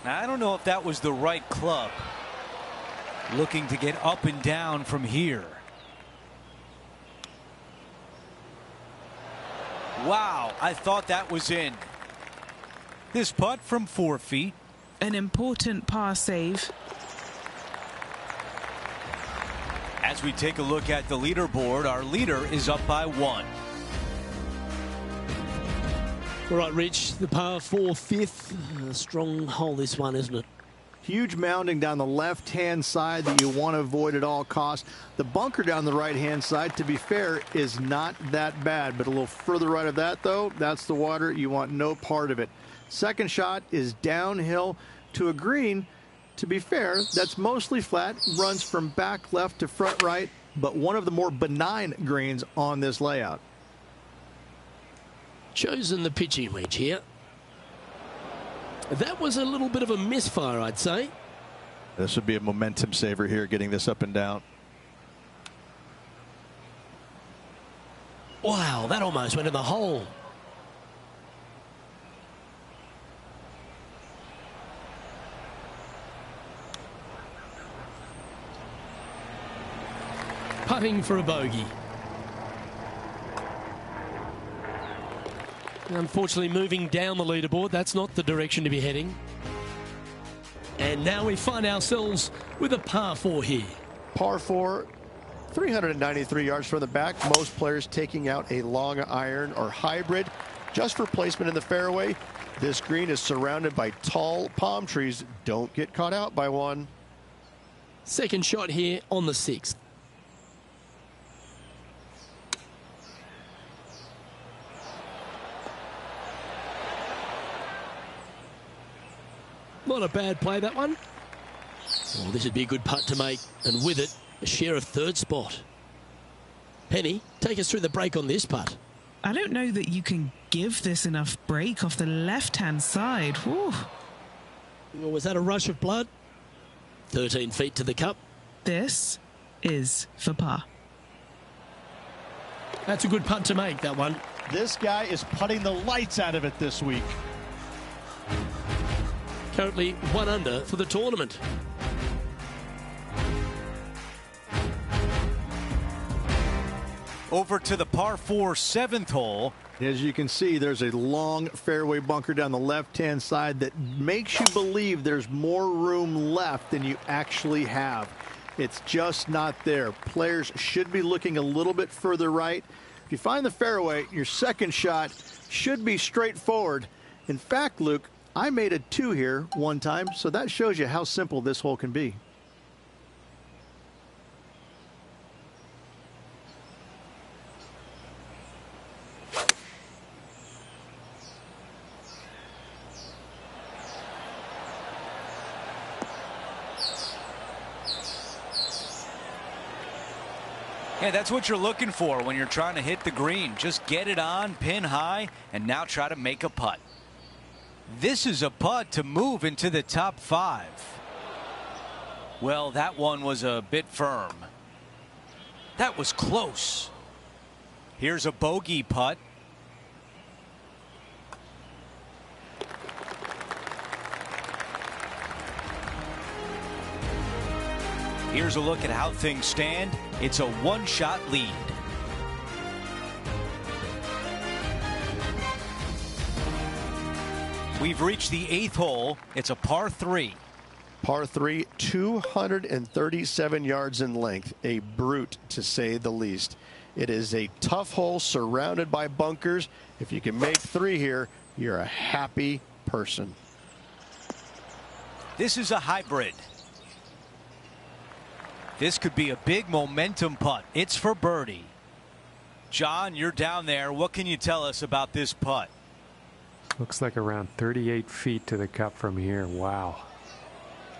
Speaker 7: Now, I don't know if that was the right club. Looking to get up and down from here. Wow, I thought that was in. This putt from 4 feet.
Speaker 2: An important par save.
Speaker 7: As we take a look at the leaderboard, our leader is up by 1.
Speaker 1: All right, Rich, the par 4 fifth. Strong hole, this one, isn't it?
Speaker 3: Huge mounding down the left-hand side that you want to avoid at all costs. The bunker down the right-hand side, to be fair, is not that bad, but a little further right of that, though, that's the water. You want no part of it.
Speaker 5: Second shot is downhill to a green. To be fair, that's mostly flat, runs from back left to front right, but one of the more benign greens on this layout.
Speaker 1: Chosen the pitching wedge here. That was a little bit of a misfire, I'd say.
Speaker 5: This would be a momentum saver here, getting this up and down.
Speaker 1: Wow, that almost went in the hole. Putting for a bogey. Unfortunately, moving down the leaderboard, that's not the direction to be heading. And now we find ourselves with a par 4 here.
Speaker 8: Par 4, 393 yards from the back. Most players taking out a long iron or hybrid just for placement in the fairway. This green is surrounded by tall palm trees. Don't get caught out by one.
Speaker 1: Second shot here on the 6th. Not a bad play, that one. Oh, this would be a good putt to make, and with it, a share of third spot. Penny, take us through the break on this putt.
Speaker 2: I don't know that you can give this enough break off the left-hand side. Whew.
Speaker 1: Well, was that a rush of blood? 13 feet to the cup.
Speaker 2: This is for par.
Speaker 1: That's a good putt to make, that one.
Speaker 3: This guy is putting the lights out of it this week.
Speaker 1: Currently 1 under for the tournament.
Speaker 7: Over to the par 4 7th hole.
Speaker 5: As you can see, there's a long fairway bunker down the left-hand side that makes you believe there's more room left than you actually have. It's just not there. Players should be looking a little bit further right. If you find the fairway, your second shot should be straightforward. In fact, Luke, I made a 2 here one time, so that shows you how simple this hole can be.
Speaker 7: Yeah, that's what you're looking for when you're trying to hit the green. Just get it on, pin high, and now try to make a putt. This is a putt to move into the top 5. Well, that one was a bit firm. That was close. Here's a bogey putt. Here's a look at how things stand. It's a 1-shot lead. We've reached the 8th hole. It's a par 3.
Speaker 8: Par 3, 237 yards in length. A brute, to say the least. It is a tough hole surrounded by bunkers. If you can make 3 here, you're a happy person.
Speaker 7: This is a hybrid. This could be a big momentum putt. It's for birdie. John, you're down there. What can you tell us about this putt?
Speaker 4: Looks like around 38 feet to the cup from here. Wow.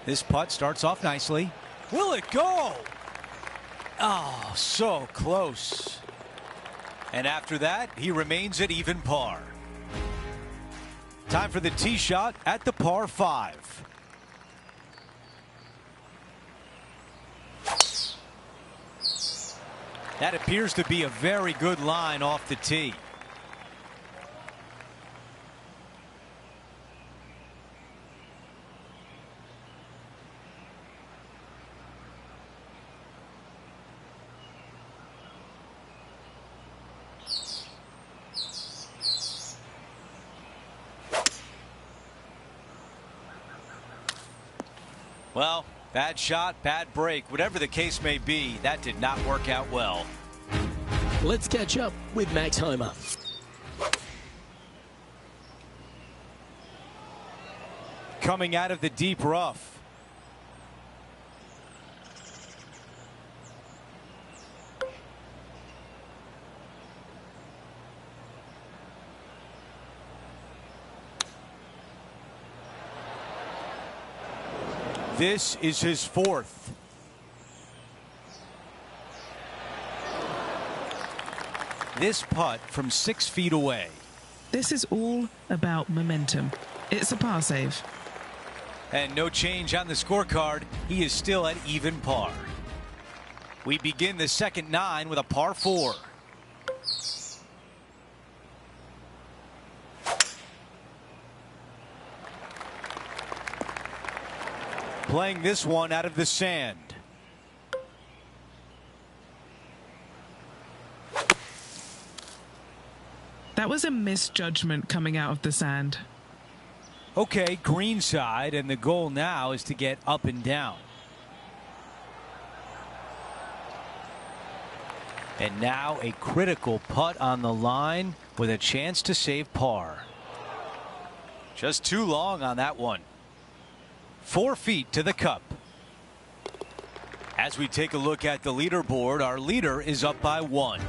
Speaker 7: This putt starts off nicely. Will it go? Oh, so close. And after that, he remains at even par. Time for the tee shot at the par 5. That appears to be a very good line off the tee. Well, bad shot, bad break. Whatever the case may be, that did not work out well.
Speaker 1: Let's catch up with Max Homa.
Speaker 7: Coming out of the deep rough. This is his fourth. This putt from 6 feet away.
Speaker 2: This is all about momentum. It's a par save.
Speaker 7: And no change on the scorecard. He is still at even par. We begin the second 9 with a par 4. Playing this one out of the sand.
Speaker 2: That was a misjudgment coming out of the sand.
Speaker 7: Okay, green side, and the goal now is to get up and down. And now a critical putt on the line with a chance to save par. Just too long on that one. 4 feet to the cup. As we take a look at the leaderboard, our leader is up by 1.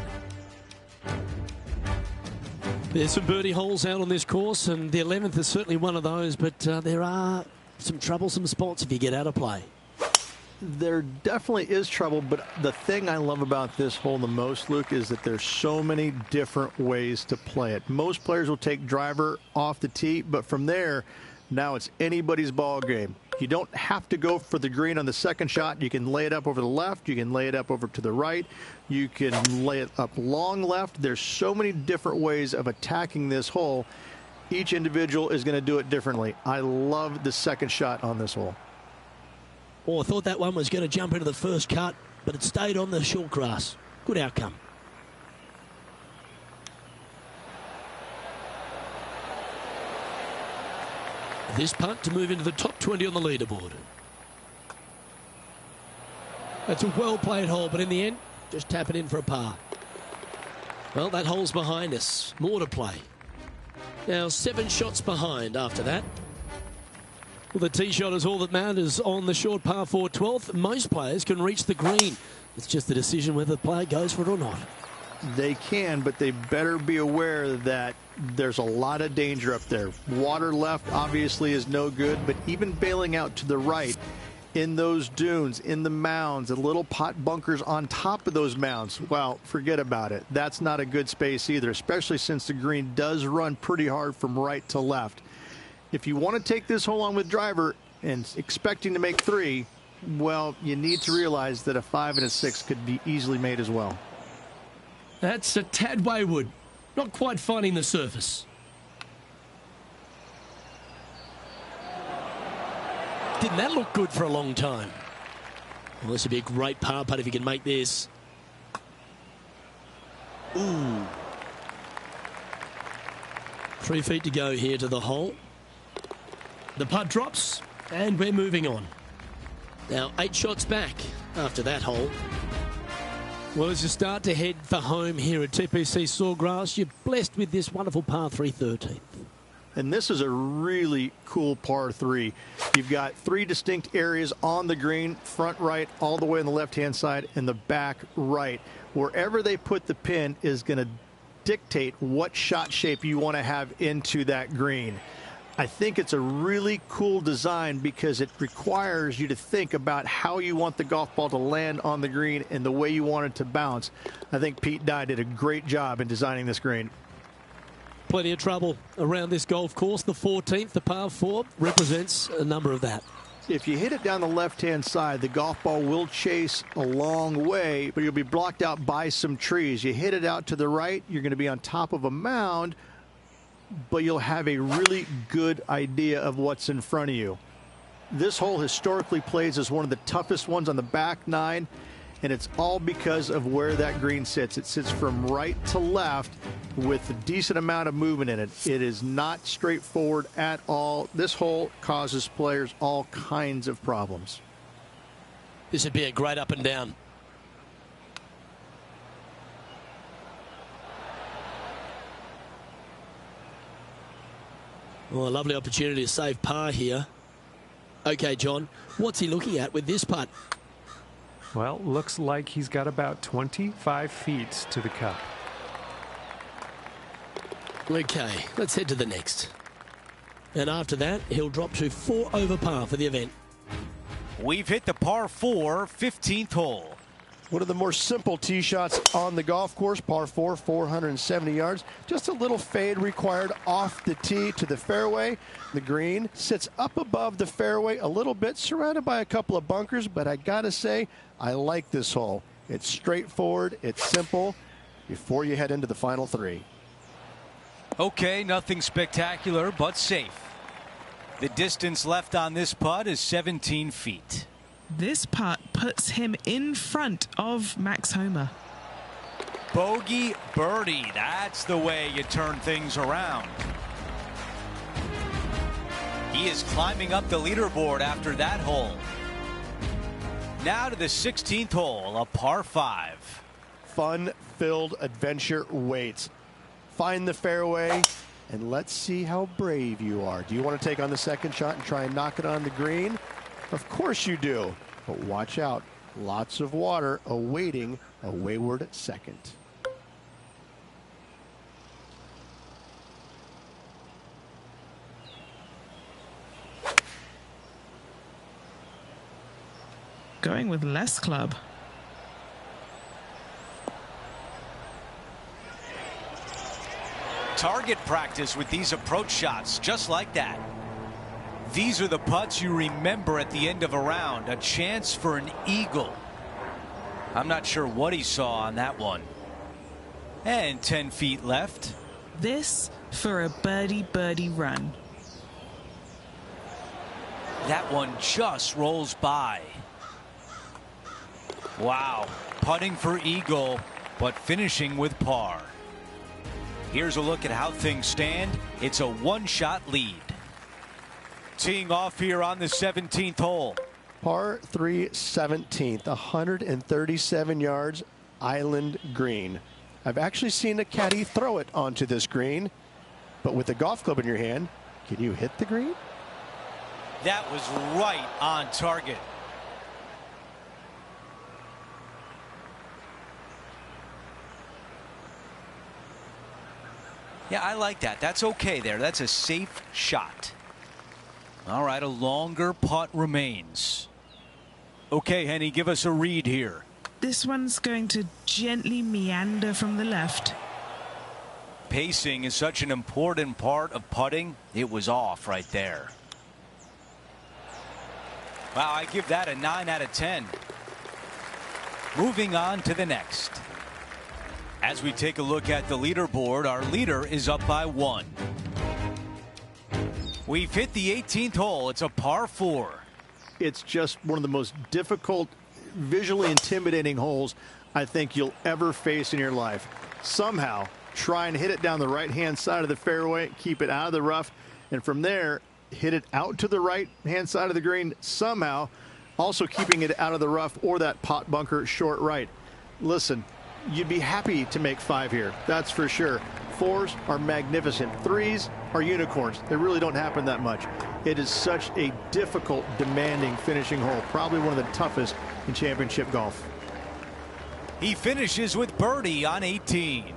Speaker 1: There's some birdie holes out on this course, and the 11th is certainly one of those, but there are some troublesome spots if you get out of play.
Speaker 3: There definitely is trouble, but the thing I love about this hole the most, Luke, is that there's so many different ways to play it. Most players will take driver off the tee, but from there, now it's anybody's ball game. You don't have to go for the green on the second shot. You can lay it up over the left. You can lay it up over to the right. You can lay it up long left. There's so many different ways of attacking this hole. Each individual is going to do it differently. I love the second shot on this hole.
Speaker 1: Oh, I thought that one was going to jump into the first cut, but it stayed on the short grass. Good outcome. This putt to move into the top 20 on the leaderboard. That's a well-played hole, but in the end, just tap it in for a par. Well, that hole's behind us. More to play. Now, 7 shots behind after that. Well, the tee shot is all that matters on the short par 4 12th. Most players can reach the green. It's just the decision whether the player goes for it or not.
Speaker 3: They can, but they better be aware that there's a lot of danger up there. Water left obviously is no good, but even bailing out to the right in those dunes, in the mounds, and little pot bunkers on top of those mounds, well, forget about it. That's not a good space either, especially since the green does run pretty hard from right to left. If you want to take this hole on with driver and expecting to make 3, well, you need to realize that a 5 and a 6 could be easily made as well.
Speaker 1: That's a tad wayward. Not quite finding the surface. Didn't that look good for a long time? Well, this would be a great par putt if you can make this. Ooh. 3 feet to go here to the hole. The putt drops, and we're moving on. Now, 8 shots back after that hole. Well, as you start to head for home here at TPC Sawgrass, you're blessed with this wonderful par 3 13th.
Speaker 3: And this is a really cool par 3. You've got 3 distinct areas on the green, front right, all the way on the left-hand side, and the back right. Wherever they put the pin is going to dictate what shot shape you want to have into that green. I think it's a really cool design because it requires you to think about how you want the golf ball to land on the green and the way you want it to bounce. I think Pete Dye did a great job in designing this green.
Speaker 1: Plenty of trouble around this golf course. The 14th, the par 4, represents a number of that.
Speaker 3: If you hit it down the left-hand side, the golf ball will chase a long way, but you'll be blocked out by some trees. You hit it out to the right, you're going to be on top of a mound, but you'll have a really good idea of what's in front of you. This hole historically plays as one of the toughest ones on the back 9, and it's all because of where that green sits. It sits from right to left with a decent amount of movement in it. It is not straightforward at all. This hole causes players all kinds of problems.
Speaker 1: This would be a great up and down. Well, a lovely opportunity to save par here. Okay, John, what's he looking at with this putt?
Speaker 4: Well, looks like he's got about 25 feet to the cup.
Speaker 1: Okay, let's head to the next. And after that, he'll drop to 4 over par for the event.
Speaker 7: We've hit the par 4, 15th hole.
Speaker 8: One of the more simple tee shots on the golf course, par 4, 470 yards. Just a little fade required off the tee to the fairway. The green sits up above the fairway a little bit, surrounded by a couple of bunkers, but I gotta say, I like this hole. It's straightforward, it's simple, before you head into the final 3.
Speaker 7: Okay, nothing spectacular, but safe. The distance left on this putt is 17 feet.
Speaker 2: This putt puts him in front of Max Homa.
Speaker 7: Bogey birdie. That's the way you turn things around. He is climbing up the leaderboard after that hole. Now to the 16th hole, a par 5.
Speaker 8: Fun-filled adventure waits. Find the fairway, and let's see how brave you are. Do you want to take on the second shot and try and knock it on the green? Of course you do, but watch out. Lots of water awaiting a wayward second.
Speaker 2: Going with less club.
Speaker 7: Target practice with these approach shots, just like that. These are the putts you remember at the end of a round. A chance for an eagle. I'm not sure what he saw on that one. And 10 feet left.
Speaker 2: This for a birdie run.
Speaker 7: That one just rolls by. Wow, putting for eagle, but finishing with par. Here's a look at how things stand. It's a one-shot lead. Teeing off here on the 17th hole.
Speaker 8: Par 3 17th, 137 yards, island green. I've actually seen a caddy throw it onto this green, but with a golf club in your hand, can you hit the green?
Speaker 7: That was right on target. Yeah, I like that. That's okay there. That's a safe shot. All right, a longer putt remains. Okay, Henny, give us a read here.
Speaker 2: This one's going to gently meander from the left.
Speaker 7: Pacing is such an important part of putting. It was off right there. Wow, I give that a 9 out of 10. Moving on to the next. As we take a look at the leaderboard, our leader is up by 1. We've hit the 18th hole. It's a par 4.
Speaker 3: It's just one of the most difficult, visually intimidating holes I think you'll ever face in your life. Somehow, try and hit it down the right-hand side of the fairway, keep it out of the rough, and from there, hit it out to the right-hand side of the green, somehow also keeping it out of the rough or that pot bunker short right. Listen, you'd be happy to make 5 here, that's for sure. 4s are magnificent. 3s are unicorns. They really don't happen that much. It is such a difficult, demanding finishing hole. Probably one of the toughest in championship golf.
Speaker 7: He finishes with birdie on 18.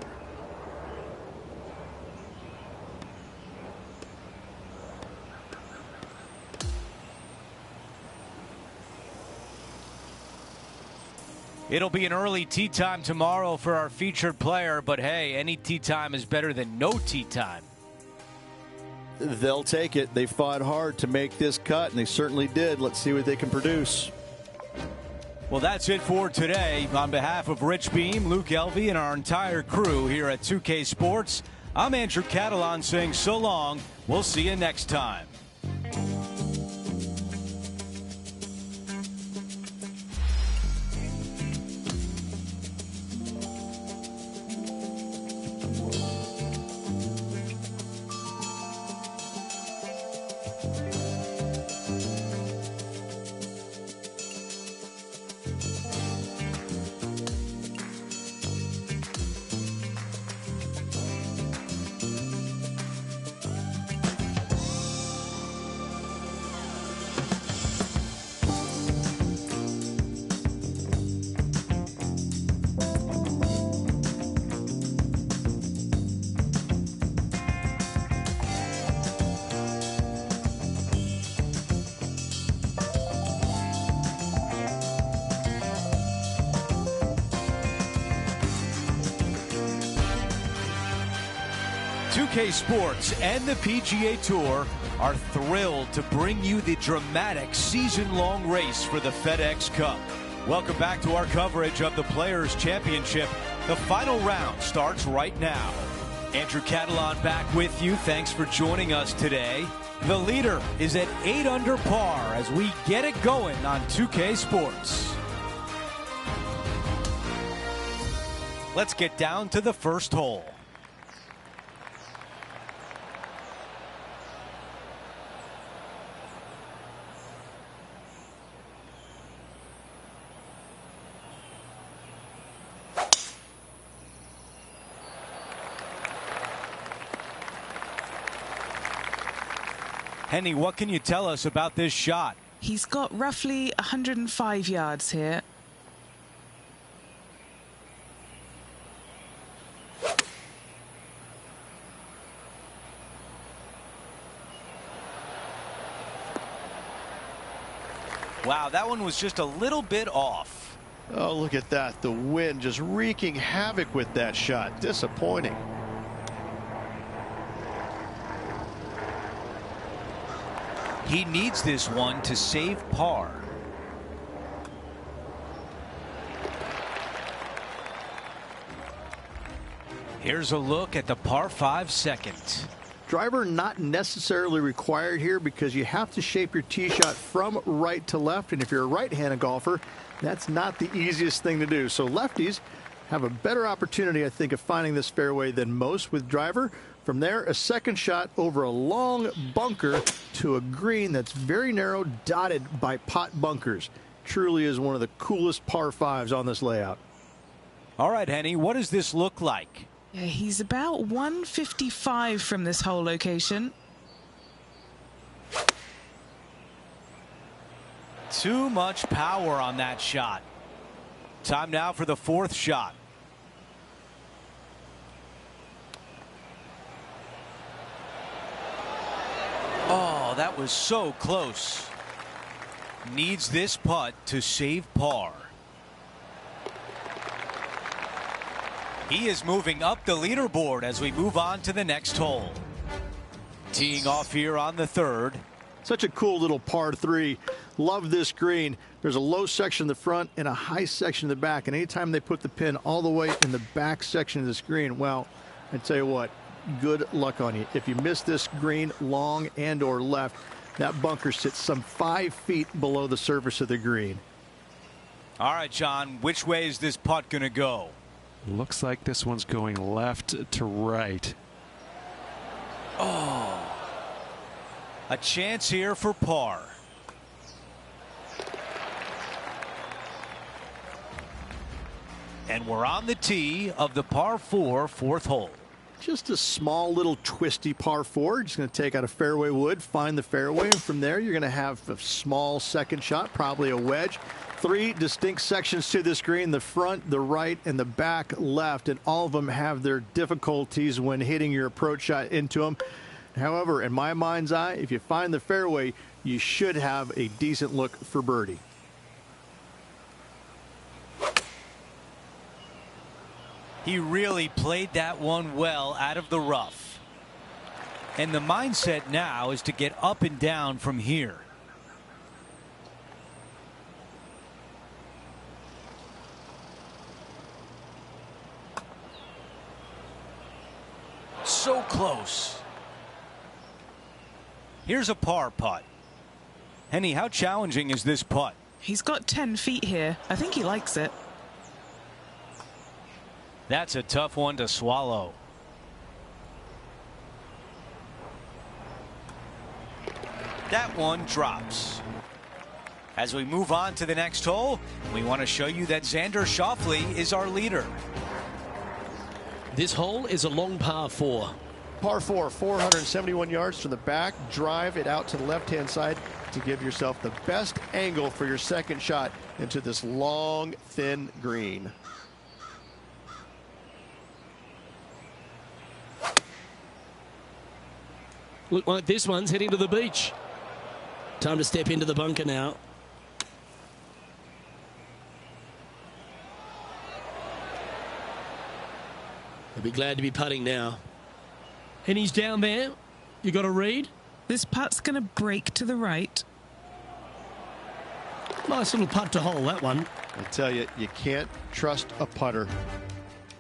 Speaker 7: It'll be an early tee time tomorrow for our featured player, but hey, any tee time is better than no tee time.
Speaker 3: They'll take it. They fought hard to make this cut, and they certainly did. Let's see what they can produce.
Speaker 7: Well, that's it for today. On behalf of Rich Beam, Luke Elvey, and our entire crew here at 2K Sports, I'm Andrew Catalon saying so long. We'll see you next time. 2K Sports and the PGA Tour are thrilled to bring you the dramatic season-long race for the FedEx Cup. Welcome back to our coverage of the Players' Championship. The final round starts right now. Andrew Catalon back with you. Thanks for joining us today. The leader is at 8 under par as we get it going on 2K Sports. Let's get down to the first hole. Henny, what can you tell us about this shot?
Speaker 2: He's got roughly 105 yards here.
Speaker 7: Wow, that one was just a little bit off.
Speaker 8: Oh, look at that. The wind just wreaking havoc with that shot. Disappointing.
Speaker 7: He needs this one to save par. Here's a look at the par 5 second.
Speaker 3: Driver not necessarily required here because you have to shape your tee shot from right to left. And if you're a right-handed golfer, that's not the easiest thing to do. So lefties have a better opportunity, I think, of finding this fairway than most with driver. From there, a second shot over a long bunker to a green that's very narrow, dotted by pot bunkers. Truly is one of the coolest par 5s on this layout.
Speaker 7: All right, Henny, what does this look like?
Speaker 2: Yeah, he's about 155 from this hole location.
Speaker 7: Too much power on that shot. Time now for the fourth shot. Oh, that was so close. Needs this putt to save par. He is moving up the leaderboard as we move on to the next hole. Teeing off here on the third.
Speaker 3: Such a cool little par 3. Love this green. There's a low section in the front and a high section in the back. And anytime they put the pin all the way in the back section of this green, well, I tell you what, good luck on you. If you miss this green long and or left, that bunker sits some 5 feet below the surface of the green.
Speaker 7: All right, John, which way is this putt going to go?
Speaker 4: Looks like this one's going left to right.
Speaker 7: Oh, a chance here for par. And we're on the tee of the par 4 fourth hole.
Speaker 3: Just a small little twisty par 4. Just going to take out a fairway wood, find the fairway, and from there you're going to have a small second shot, probably a wedge. 3 distinct sections to this green: the front, the right, and the back left, and all of them have their difficulties when hitting your approach shot into them. However, in my mind's eye, if you find the fairway, you should have a decent look for birdie.
Speaker 7: He really played that one well out of the rough. And the mindset now is to get up and down from here. So close. Here's a par putt. Henny, how challenging is this putt?
Speaker 2: He's got 10 feet here. I think he likes it.
Speaker 7: That's a tough one to swallow. That one drops. As we move on to the next hole, we want to show you that Xander Schauffele is our leader.
Speaker 1: This hole is a long par 4.
Speaker 8: Par 4, 471 yards from the back. Drive it out to the left-hand side to give yourself the best angle for your second shot into this long, thin green.
Speaker 1: Look like this one's heading to the beach. Time to step into the bunker now. He'll be glad to be putting now. And he's down there. You got a read?
Speaker 2: This putt's going to break to the right.
Speaker 1: Nice little putt to hole, that one.
Speaker 8: I tell you, you can't trust a putter.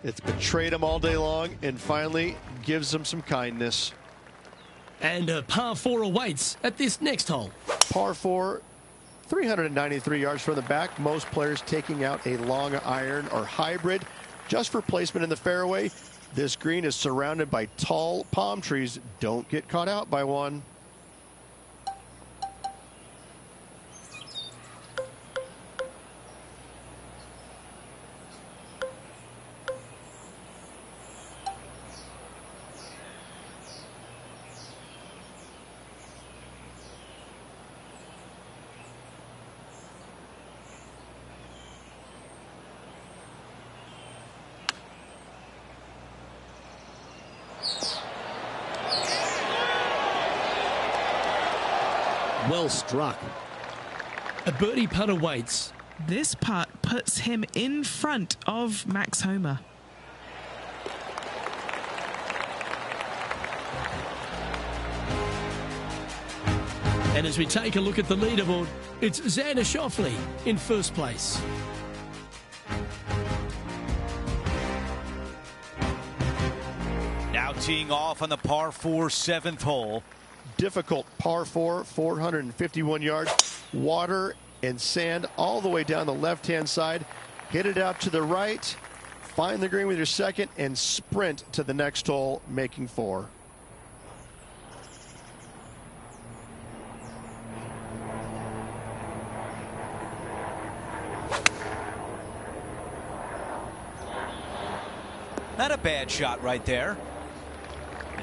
Speaker 8: It's betrayed him all day long and finally gives him some kindness.
Speaker 1: And a par 4 awaits at this next hole.
Speaker 8: Par 4, 393 yards from the back. Most players taking out a long iron or hybrid just for placement in the fairway. This green is surrounded by tall palm trees. Don't get caught out by one.
Speaker 1: Well struck. A birdie putt awaits.
Speaker 2: This putt puts him in front of Max Homa.
Speaker 1: And as we take a look at the leaderboard, it's Xander Schauffele in first place.
Speaker 7: Now teeing off on the par 4 7th hole.
Speaker 8: Difficult par 4, 451 yards. Water and sand all the way down the left-hand side. Hit it out to the right. Find the green with your second and sprint to the next hole, making 4.
Speaker 7: Not a bad shot right there.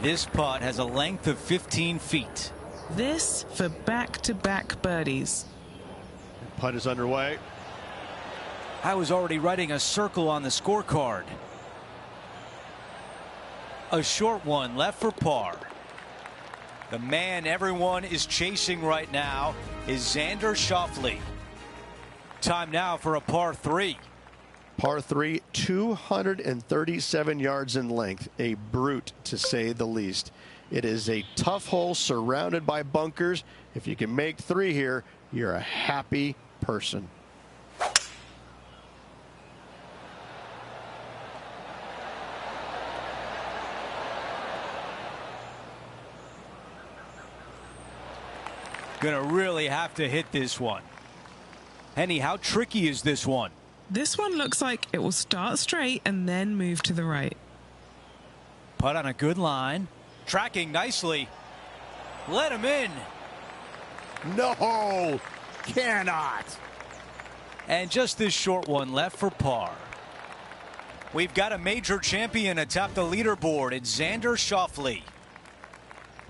Speaker 7: This putt has a length of 15 feet.
Speaker 2: This for back-to-back birdies.
Speaker 8: Putt is underway.
Speaker 7: I was already writing a circle on the scorecard. A short one left for par. The man everyone is chasing right now is Xander Schauffele. Time now for a par 3.
Speaker 8: Par 3, 237 yards in length. A brute, to say the least. It is a tough hole surrounded by bunkers. If you can make 3 here, you're a happy person.
Speaker 7: Gonna really have to hit this one. Henny, how tricky is this one?
Speaker 2: This one looks like it will start straight and then move to the right.
Speaker 7: Putt on a good line. Tracking nicely. Let him in.
Speaker 6: No, cannot.
Speaker 7: And just this short one left for par. We've got a major champion atop the leaderboard. It's Xander Schauffele.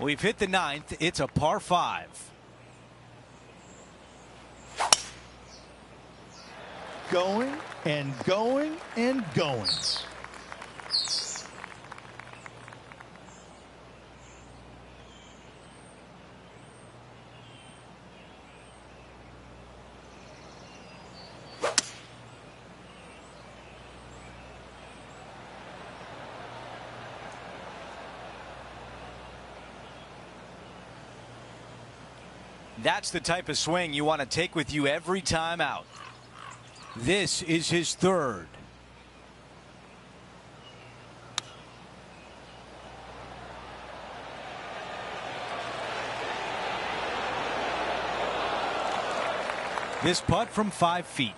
Speaker 7: We've hit the 9th. It's a par 5.
Speaker 3: Going and going and going.
Speaker 7: That's the type of swing you want to take with you every time out. This is his 3rd. This putt from 5 feet.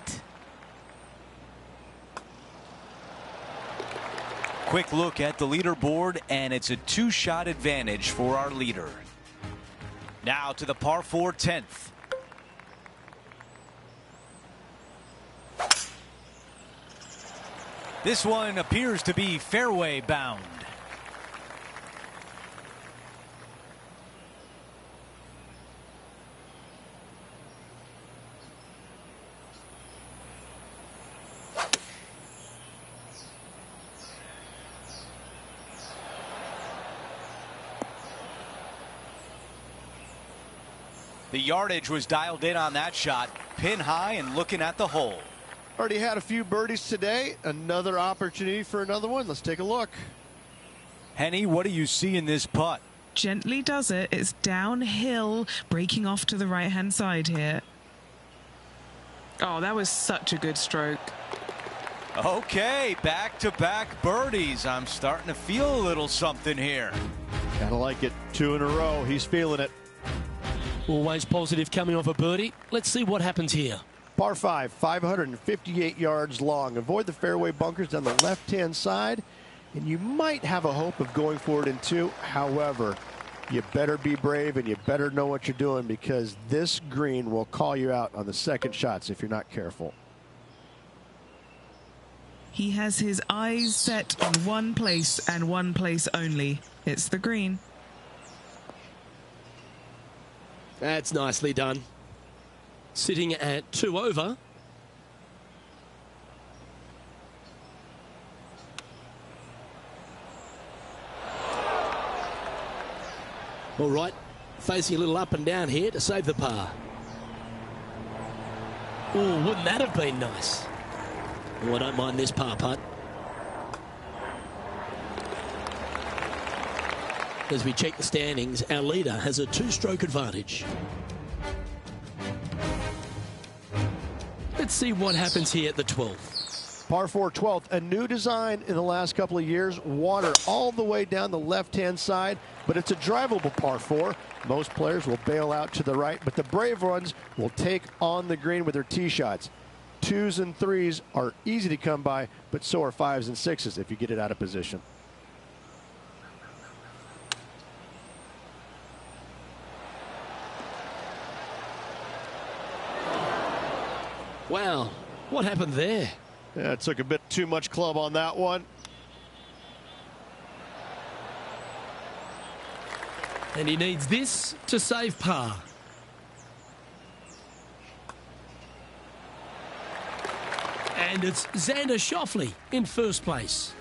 Speaker 7: Quick look at the leaderboard, and it's a 2-shot advantage for our leader. Now to the par 4 10th. This one appears to be fairway bound. The yardage was dialed in on that shot, pin high and looking at the hole.
Speaker 8: Already had a few birdies today. Another opportunity for another one. Let's take a look.
Speaker 7: Henny, what do you see in this putt?
Speaker 2: Gently does it. It's downhill, breaking off to the right-hand side here. Oh, that was such a good stroke.
Speaker 7: Okay, back-to-back birdies. I'm starting to feel a little something here.
Speaker 8: Kind of like it. 2 in a row. He's feeling it.
Speaker 1: Always positive coming off a birdie. Let's see what happens here.
Speaker 8: Par 5, 558 yards long. Avoid the fairway bunkers down the left-hand side, and you might have a hope of going for it in 2. However, you better be brave and you better know what you're doing, because this green will call you out on the second shots if you're not careful.
Speaker 2: He has his eyes set on one place and one place only. It's the green.
Speaker 1: That's nicely done. Sitting at 2 over. All right, facing a little up and down here to save the par. Oh, wouldn't that have been nice? Oh, I don't mind this par putt. As we check the standings, our leader has a 2-stroke advantage. Let's see what happens here at the 12th.
Speaker 8: Par 4 12th, a new design in the last couple of years. Water all the way down the left-hand side, but it's a drivable par 4. Most players will bail out to the right, but the brave ones will take on the green with their tee shots. 2s and 3s are easy to come by, but so are 5s and 6s if you get it out of position.
Speaker 1: Wow, what happened there?
Speaker 8: Yeah, it took a bit too much club on that one.
Speaker 1: And he needs this to save par. And it's Xander Schauffele in first place.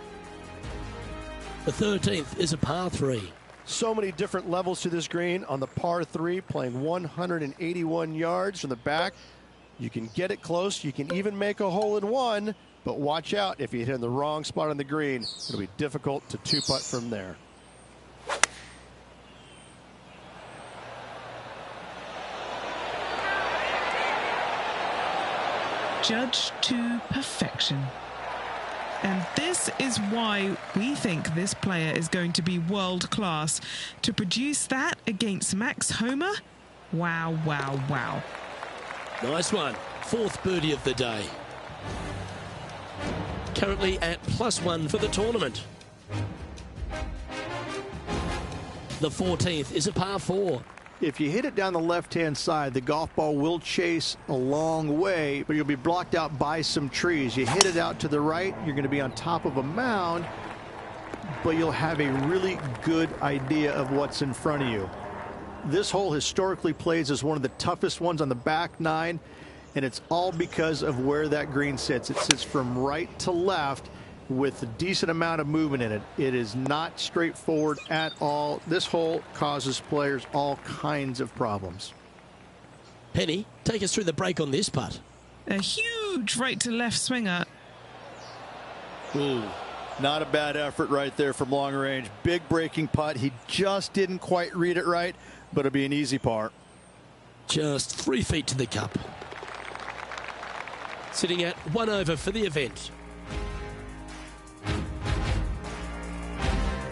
Speaker 1: The 13th is a par 3.
Speaker 8: So many different levels to this green. On the par 3, playing 181 yards from the back. You can get it close. You can even make a hole-in-one, but watch out if you hit in the wrong spot on the green. It'll be difficult to 2-putt from there.
Speaker 2: Judged to perfection. And this is why we think this player is going to be world class. To produce that against Max Homa, wow, wow, wow.
Speaker 1: Nice one. 4th birdie of the day. Currently at +1 for the tournament. The 14th is a par 4.
Speaker 3: If you hit it down the left-hand side, the golf ball will chase a long way, but you'll be blocked out by some trees. You hit it out to the right, you're going to be on top of a mound, but you'll have a really good idea of what's in front of you. This hole historically plays as one of the toughest ones on the back 9, and it's all because of where that green sits. It sits from right to left with a decent amount of movement in it. It is not straightforward at all. This hole causes players all kinds of problems.
Speaker 1: Penny, take us through the break on this putt.
Speaker 2: A huge right to left swinger.
Speaker 3: Ooh. Not a bad effort right there from long range. Big breaking putt. He just didn't quite read it right, but it'll be an easy par.
Speaker 1: Just 3 feet to the cup. Sitting at 1 over for the event.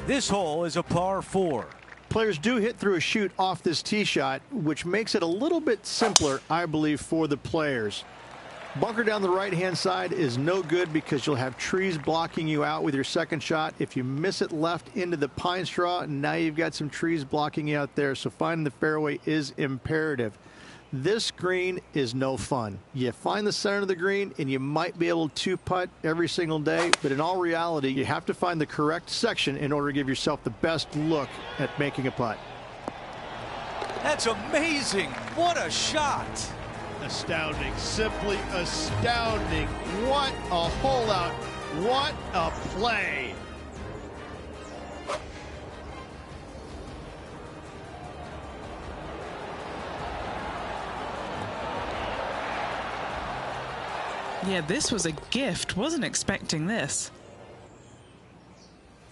Speaker 7: This hole is a par 4.
Speaker 3: Players do hit through a chute off this tee shot, which makes it a little bit simpler, I believe, for the players. Bunker down the right-hand side is no good because you'll have trees blocking you out with your second shot. If you miss it left into the pine straw, now you've got some trees blocking you out there, so finding the fairway is imperative. This green is no fun. You find the center of the green and you might be able to 2-putt every single day, but in all reality, you have to find the correct section in order to give yourself the best look at making a putt.
Speaker 7: That's amazing. What a shot.
Speaker 8: Astounding, simply astounding. What a hole out. What a play.
Speaker 2: Yeah, this was a gift. Wasn't expecting this.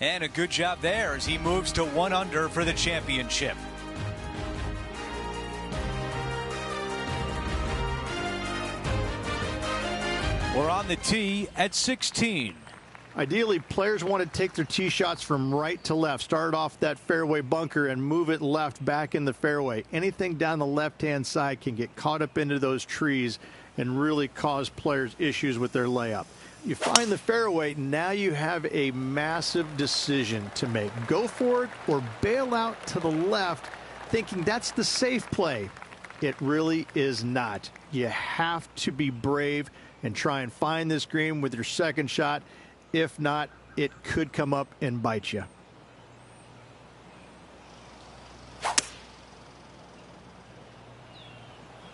Speaker 7: And a good job there as he moves to 1 under for the championship. We're on the tee at 16.
Speaker 8: Ideally, players want to take their tee shots from right to left. Start off that fairway bunker and move it left back in the fairway. Anything down the left-hand side can get caught up into those trees and really cause players issues with their layup. You find the fairway, now you have a massive decision to make. Go for it or bail out to the left, thinking that's the safe play. It really is not. You have to be brave and try and find this green with your second shot. If not, it could come up and bite you.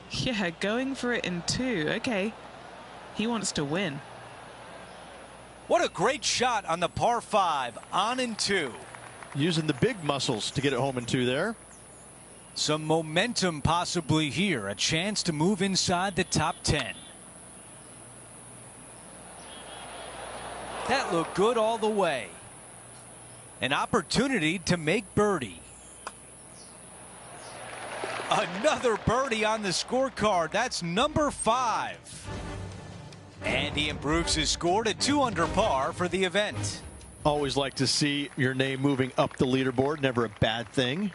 Speaker 2: Yeah, going for it in 2. Okay. He wants to win.
Speaker 7: What a great shot on the par 5, on in 2.
Speaker 5: Using the big muscles to get it home in 2 there.
Speaker 7: Some momentum possibly here. A chance to move inside the top 10. That looked good all the way. An opportunity to make birdie. Another birdie on the scorecard. That's number 5. And he improves his score to 2 under par for the event.
Speaker 5: Always like to see your name moving up the leaderboard. Never a bad thing.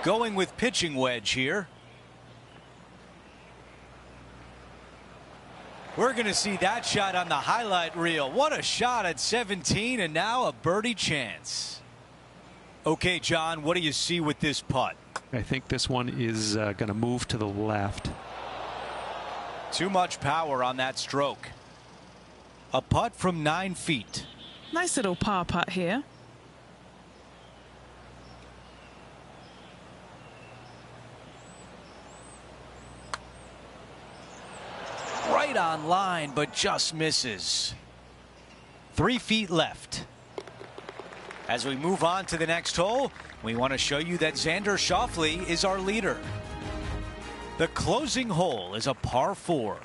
Speaker 7: Going with pitching wedge here. We're going to see that shot on the highlight reel. What a shot at 17, and now a birdie chance. Okay, John, what do you see with this putt?
Speaker 4: I think this one is going to move to the left.
Speaker 7: Too much power on that stroke. A putt from 9 feet.
Speaker 2: Nice little par putt here.
Speaker 7: Right on line, but just misses. 3 feet left. As we move on to the next hole, we want to show you that Xander Schauffele is our leader. The closing hole is a par 4.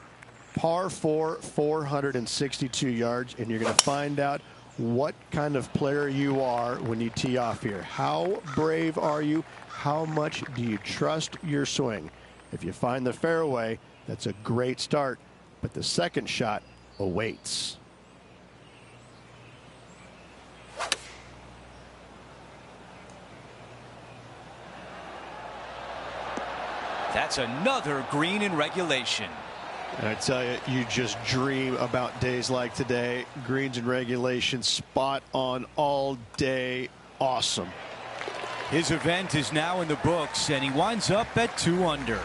Speaker 8: Par 4, 462 yards, and you're going to find out what kind of player you are when you tee off here. How brave are you? How much do you trust your swing? If you find the fairway, that's a great start, but the second shot awaits.
Speaker 7: That's another green in regulation.
Speaker 8: And I tell you, you just dream about days like today. Greens in regulation, spot on all day. Awesome.
Speaker 7: His event is now in the books, and he winds up at 2 under.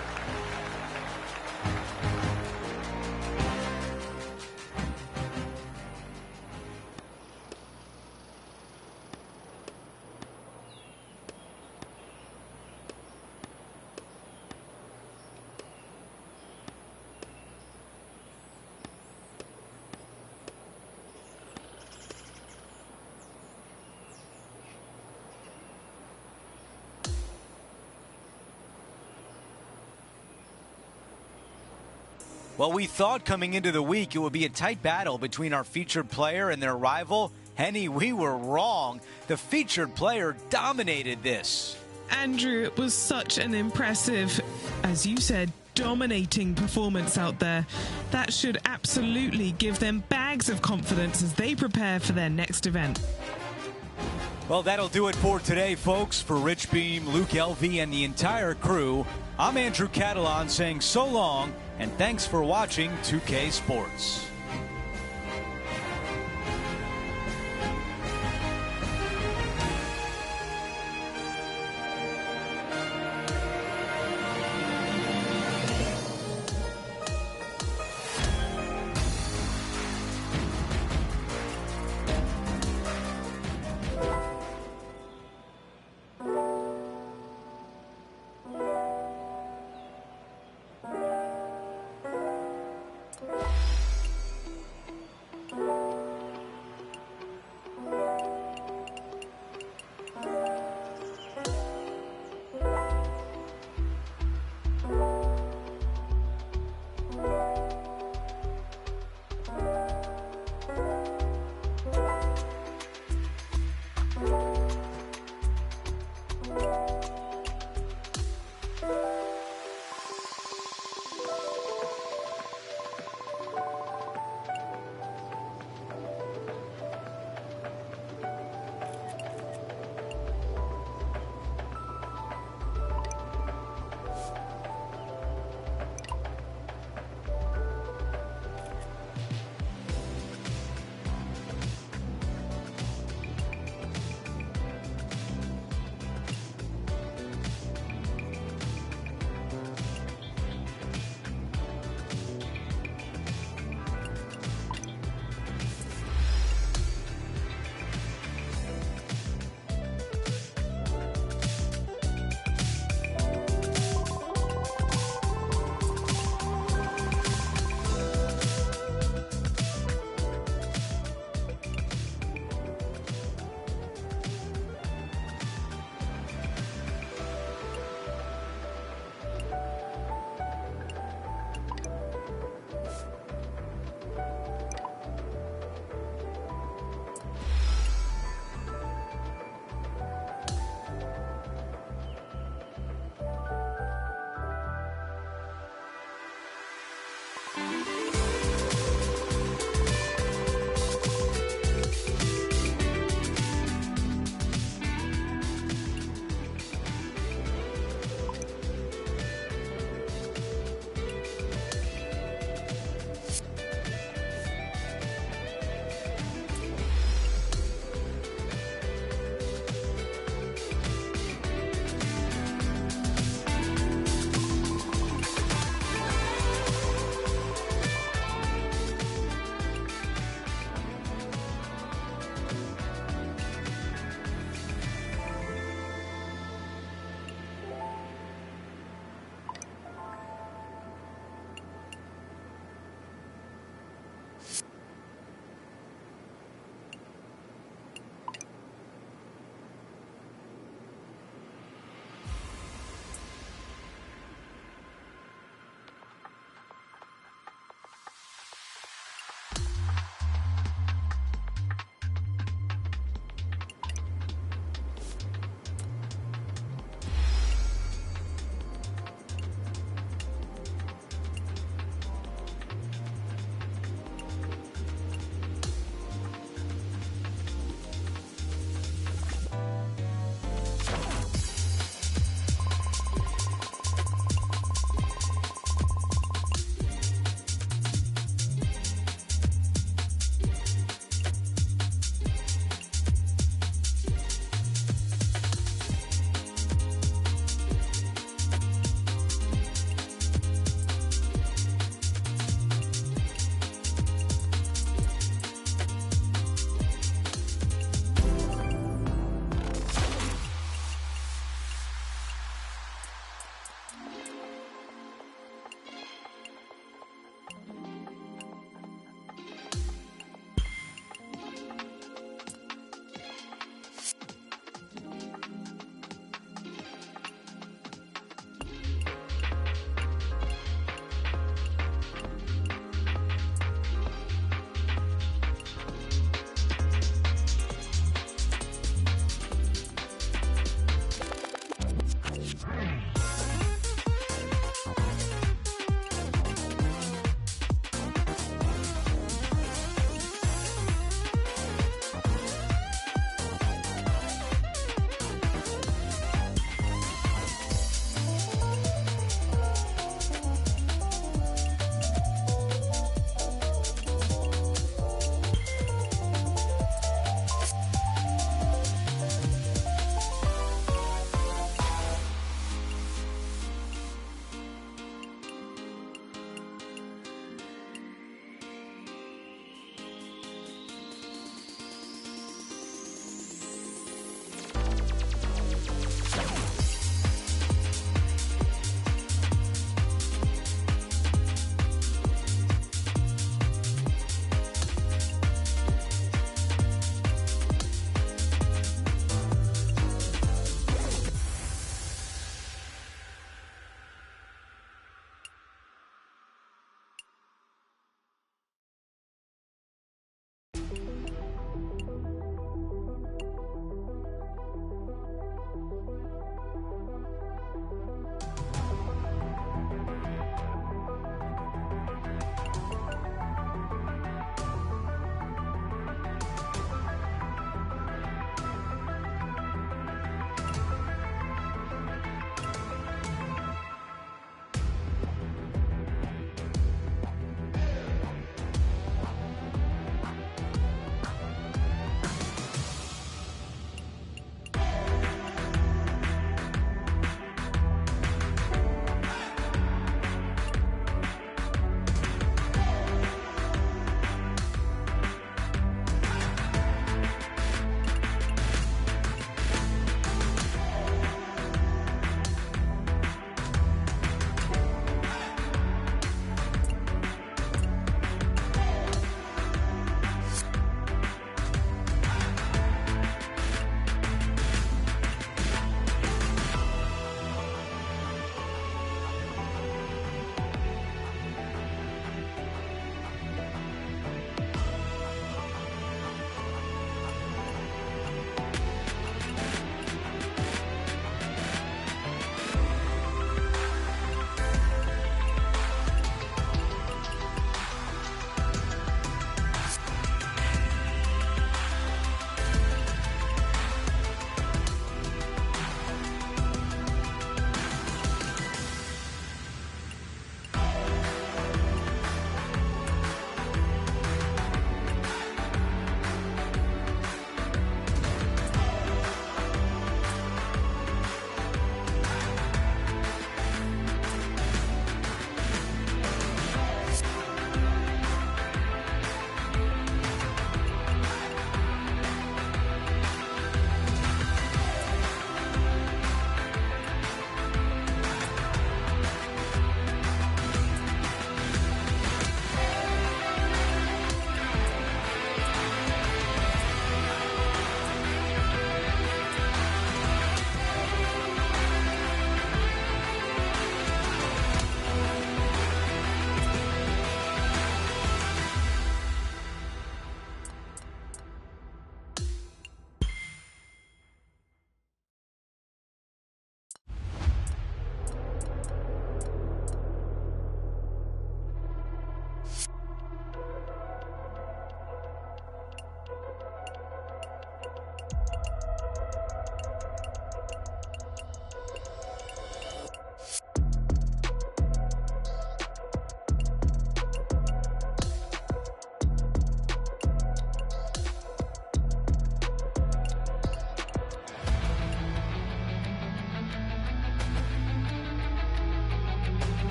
Speaker 7: Well, we thought coming into the week it would be a tight battle between our featured player and their rival. Henny, we were wrong. The featured player dominated this.
Speaker 2: Andrew, it was such an impressive, as you said, dominating performance out there. That should absolutely give them bags of confidence as they prepare for their next event.
Speaker 7: Well, that'll do it for today, folks. For Rich Beam, Luke Elvey, and the entire crew, I'm Andrew Catalan saying so long, and thanks for watching 2K Sports.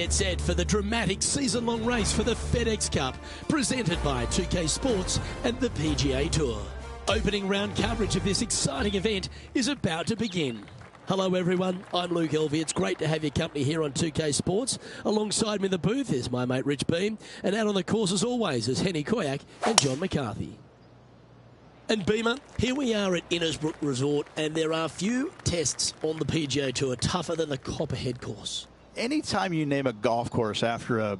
Speaker 1: Get set for the dramatic season-long race for the FedEx Cup, presented by 2K Sports and the PGA Tour. Opening round coverage of this exciting event is about to begin. Hello everyone, I'm Luke Elvey. It's great to have your company here on 2K Sports. Alongside me in the booth is my mate Rich Beam, and out on the course as always is Henny Koyak and John McCarthy. And Beamer, here we are at Innisbrook Resort, and there are few tests on the PGA Tour tougher than the Copperhead course.
Speaker 3: Anytime you name a golf course after a,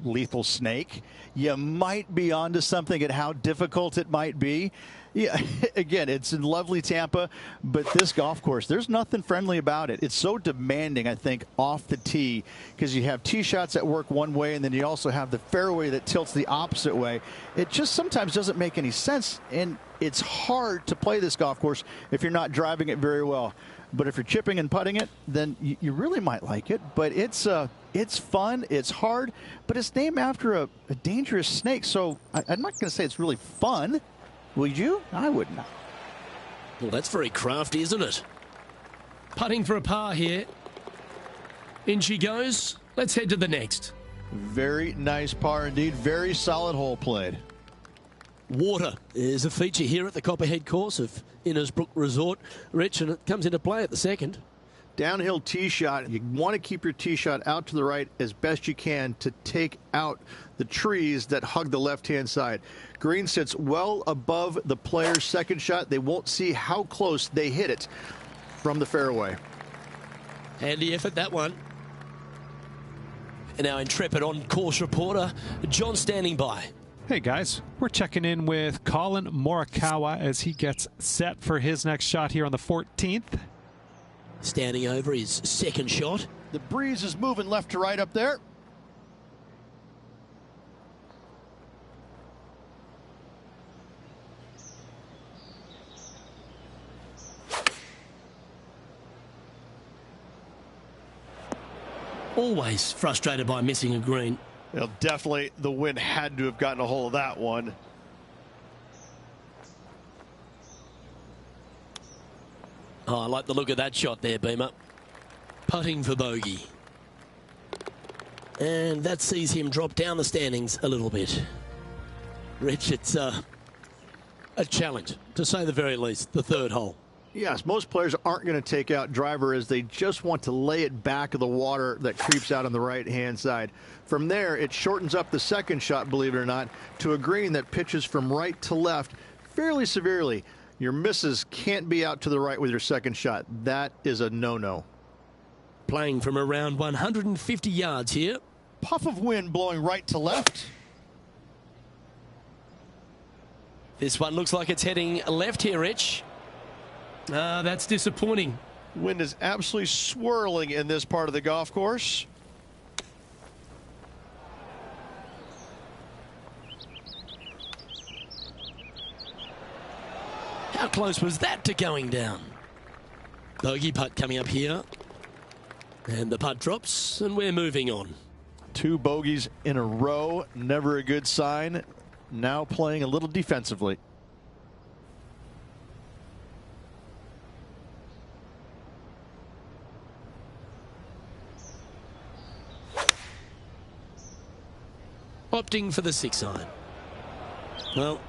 Speaker 3: lethal snake, you might be onto something at how difficult it might be. Yeah, again, it's in lovely Tampa, but this golf course, there's nothing friendly about it. It's so demanding, I think, off the tee, because you have tee shots that work one way, and then you also have the fairway that tilts the opposite way. It just sometimes doesn't make any sense, and it's hard to play this golf course if you're not driving it very well. But if you're chipping and putting it, then you really might like it. But it's fun, it's hard, but it's named after a dangerous snake, so I'm not going to say it's really fun. Would you? I would not.
Speaker 1: Well, that's very crafty, isn't it? Putting for a par here. In she goes. Let's head to the next.
Speaker 3: Very nice par indeed. Very solid hole played.
Speaker 1: Water is a feature here at the Copperhead course of Innisbrook Resort. Rich, and it comes into play at the second.
Speaker 8: Downhill tee shot. You want to keep your tee shot out to the right as best you can to take out the trees that hug the left-hand side. Green sits well above the player's second shot. They won't see how close they hit it from the fairway.
Speaker 1: Handy effort, that one. And our intrepid on-course reporter, John, standing by.
Speaker 4: Hey guys, we're checking in with Colin Morikawa as he gets set for his next shot here on the 14th.
Speaker 1: Standing over his second shot.
Speaker 3: The breeze is moving left to right up there.
Speaker 1: Always frustrated by missing a green.
Speaker 8: Well, definitely the wind had to have gotten a hold of that one.
Speaker 1: Oh, I like the look of that shot there, Beamer. Putting for bogey. And that sees him drop down the standings a little bit. Rich, it's a challenge, to say the very least, the third hole.
Speaker 8: Yes, most players aren't going to take out driver as they just want to lay it back of the water that creeps out on the right-hand side. From there, it shortens up the second shot, believe it or not, to a green that pitches from right to left fairly severely. Your misses can't be out to the right with your second shot. That is a no-no.
Speaker 1: Playing from around 150 yards here.
Speaker 3: Puff of wind blowing right to left.
Speaker 1: This one looks like it's heading left here, Rich. That's disappointing.
Speaker 8: Wind is absolutely swirling in this part of the golf course.
Speaker 1: How close was that to going down? Bogey putt coming up here. And the putt drops, and we're moving on.
Speaker 3: 2 bogeys in a row, never a good sign. Now playing a little defensively.
Speaker 1: Opting for the 6-iron. Well,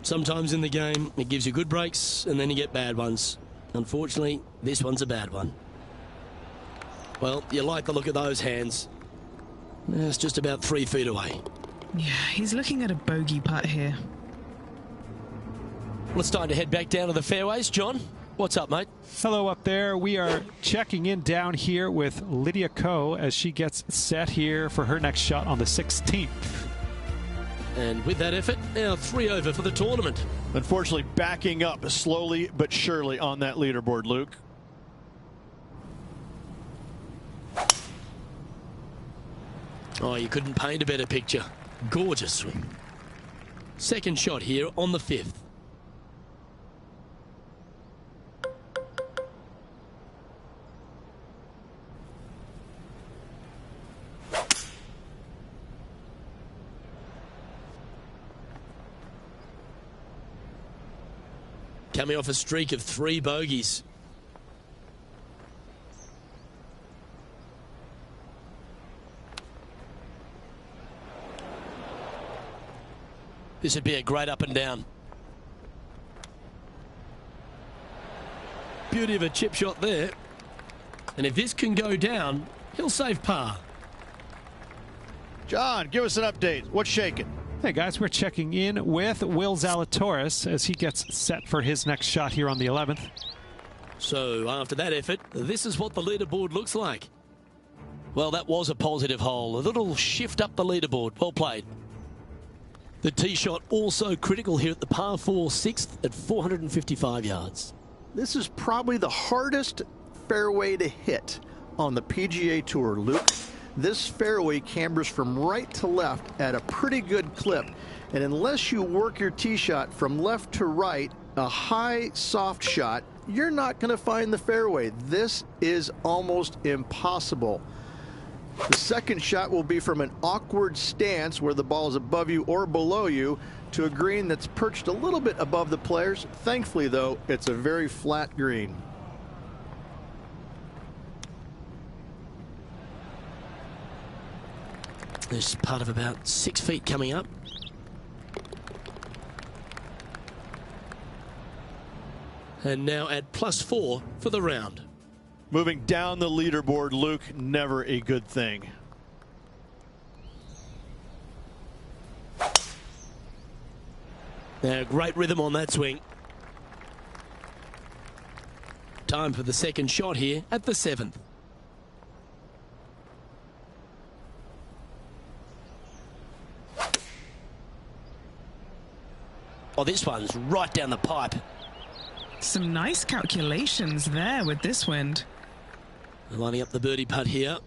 Speaker 1: sometimes in the game it gives you good breaks and then you get bad ones. Unfortunately, this one's a bad one. Well, you like the look of those hands. It's just about 3 feet away.
Speaker 2: Yeah, he's looking at a bogey putt here.
Speaker 1: Well, it's time to head back down to the fairways. John, what's up, mate?
Speaker 4: Hello up there. We are checking in down here with Lydia Ko as she gets set here for her next shot on the 16th.
Speaker 1: And with that effort, now 3 over for the tournament.
Speaker 8: Unfortunately, backing up slowly but surely on that leaderboard, Luke.
Speaker 1: Oh, you couldn't paint a better picture. Gorgeous swing. Second shot here on the 5th. Coming off a streak of 3 bogeys. This would be a great up and down. Beauty of a chip shot there. And if this can go down, he'll save par.
Speaker 8: John, give us an update. What's shaking?
Speaker 4: Hey guys, we're checking in with Will Zalatoris as he gets set for his next shot here on the 11th.
Speaker 1: So after that effort, this is what the leaderboard looks like. Well, that was a positive hole. A little shift up the leaderboard. Well played. The tee shot also critical here at the par 4 6th at 455 yards.
Speaker 3: This is probably the hardest fairway to hit on the PGA Tour, Luke. This fairway cambers from right to left at a pretty good clip. And unless you work your tee shot from left to right, a high, soft shot, you're not going to find the fairway. This is almost impossible. The second shot will be from an awkward stance where the ball is above you or below you to a green that's perched a little bit above the players. Thankfully, though, it's a very flat green.
Speaker 1: There's part of about 6 feet coming up. And now at +4 for the round.
Speaker 5: Moving down the leaderboard, Luke, never a good thing.
Speaker 1: Now, great rhythm on that swing. Time for the second shot here at the 7th. Oh, this one's right down the pipe.
Speaker 2: Some nice calculations there with this wind.
Speaker 1: Lining up the birdie putt here.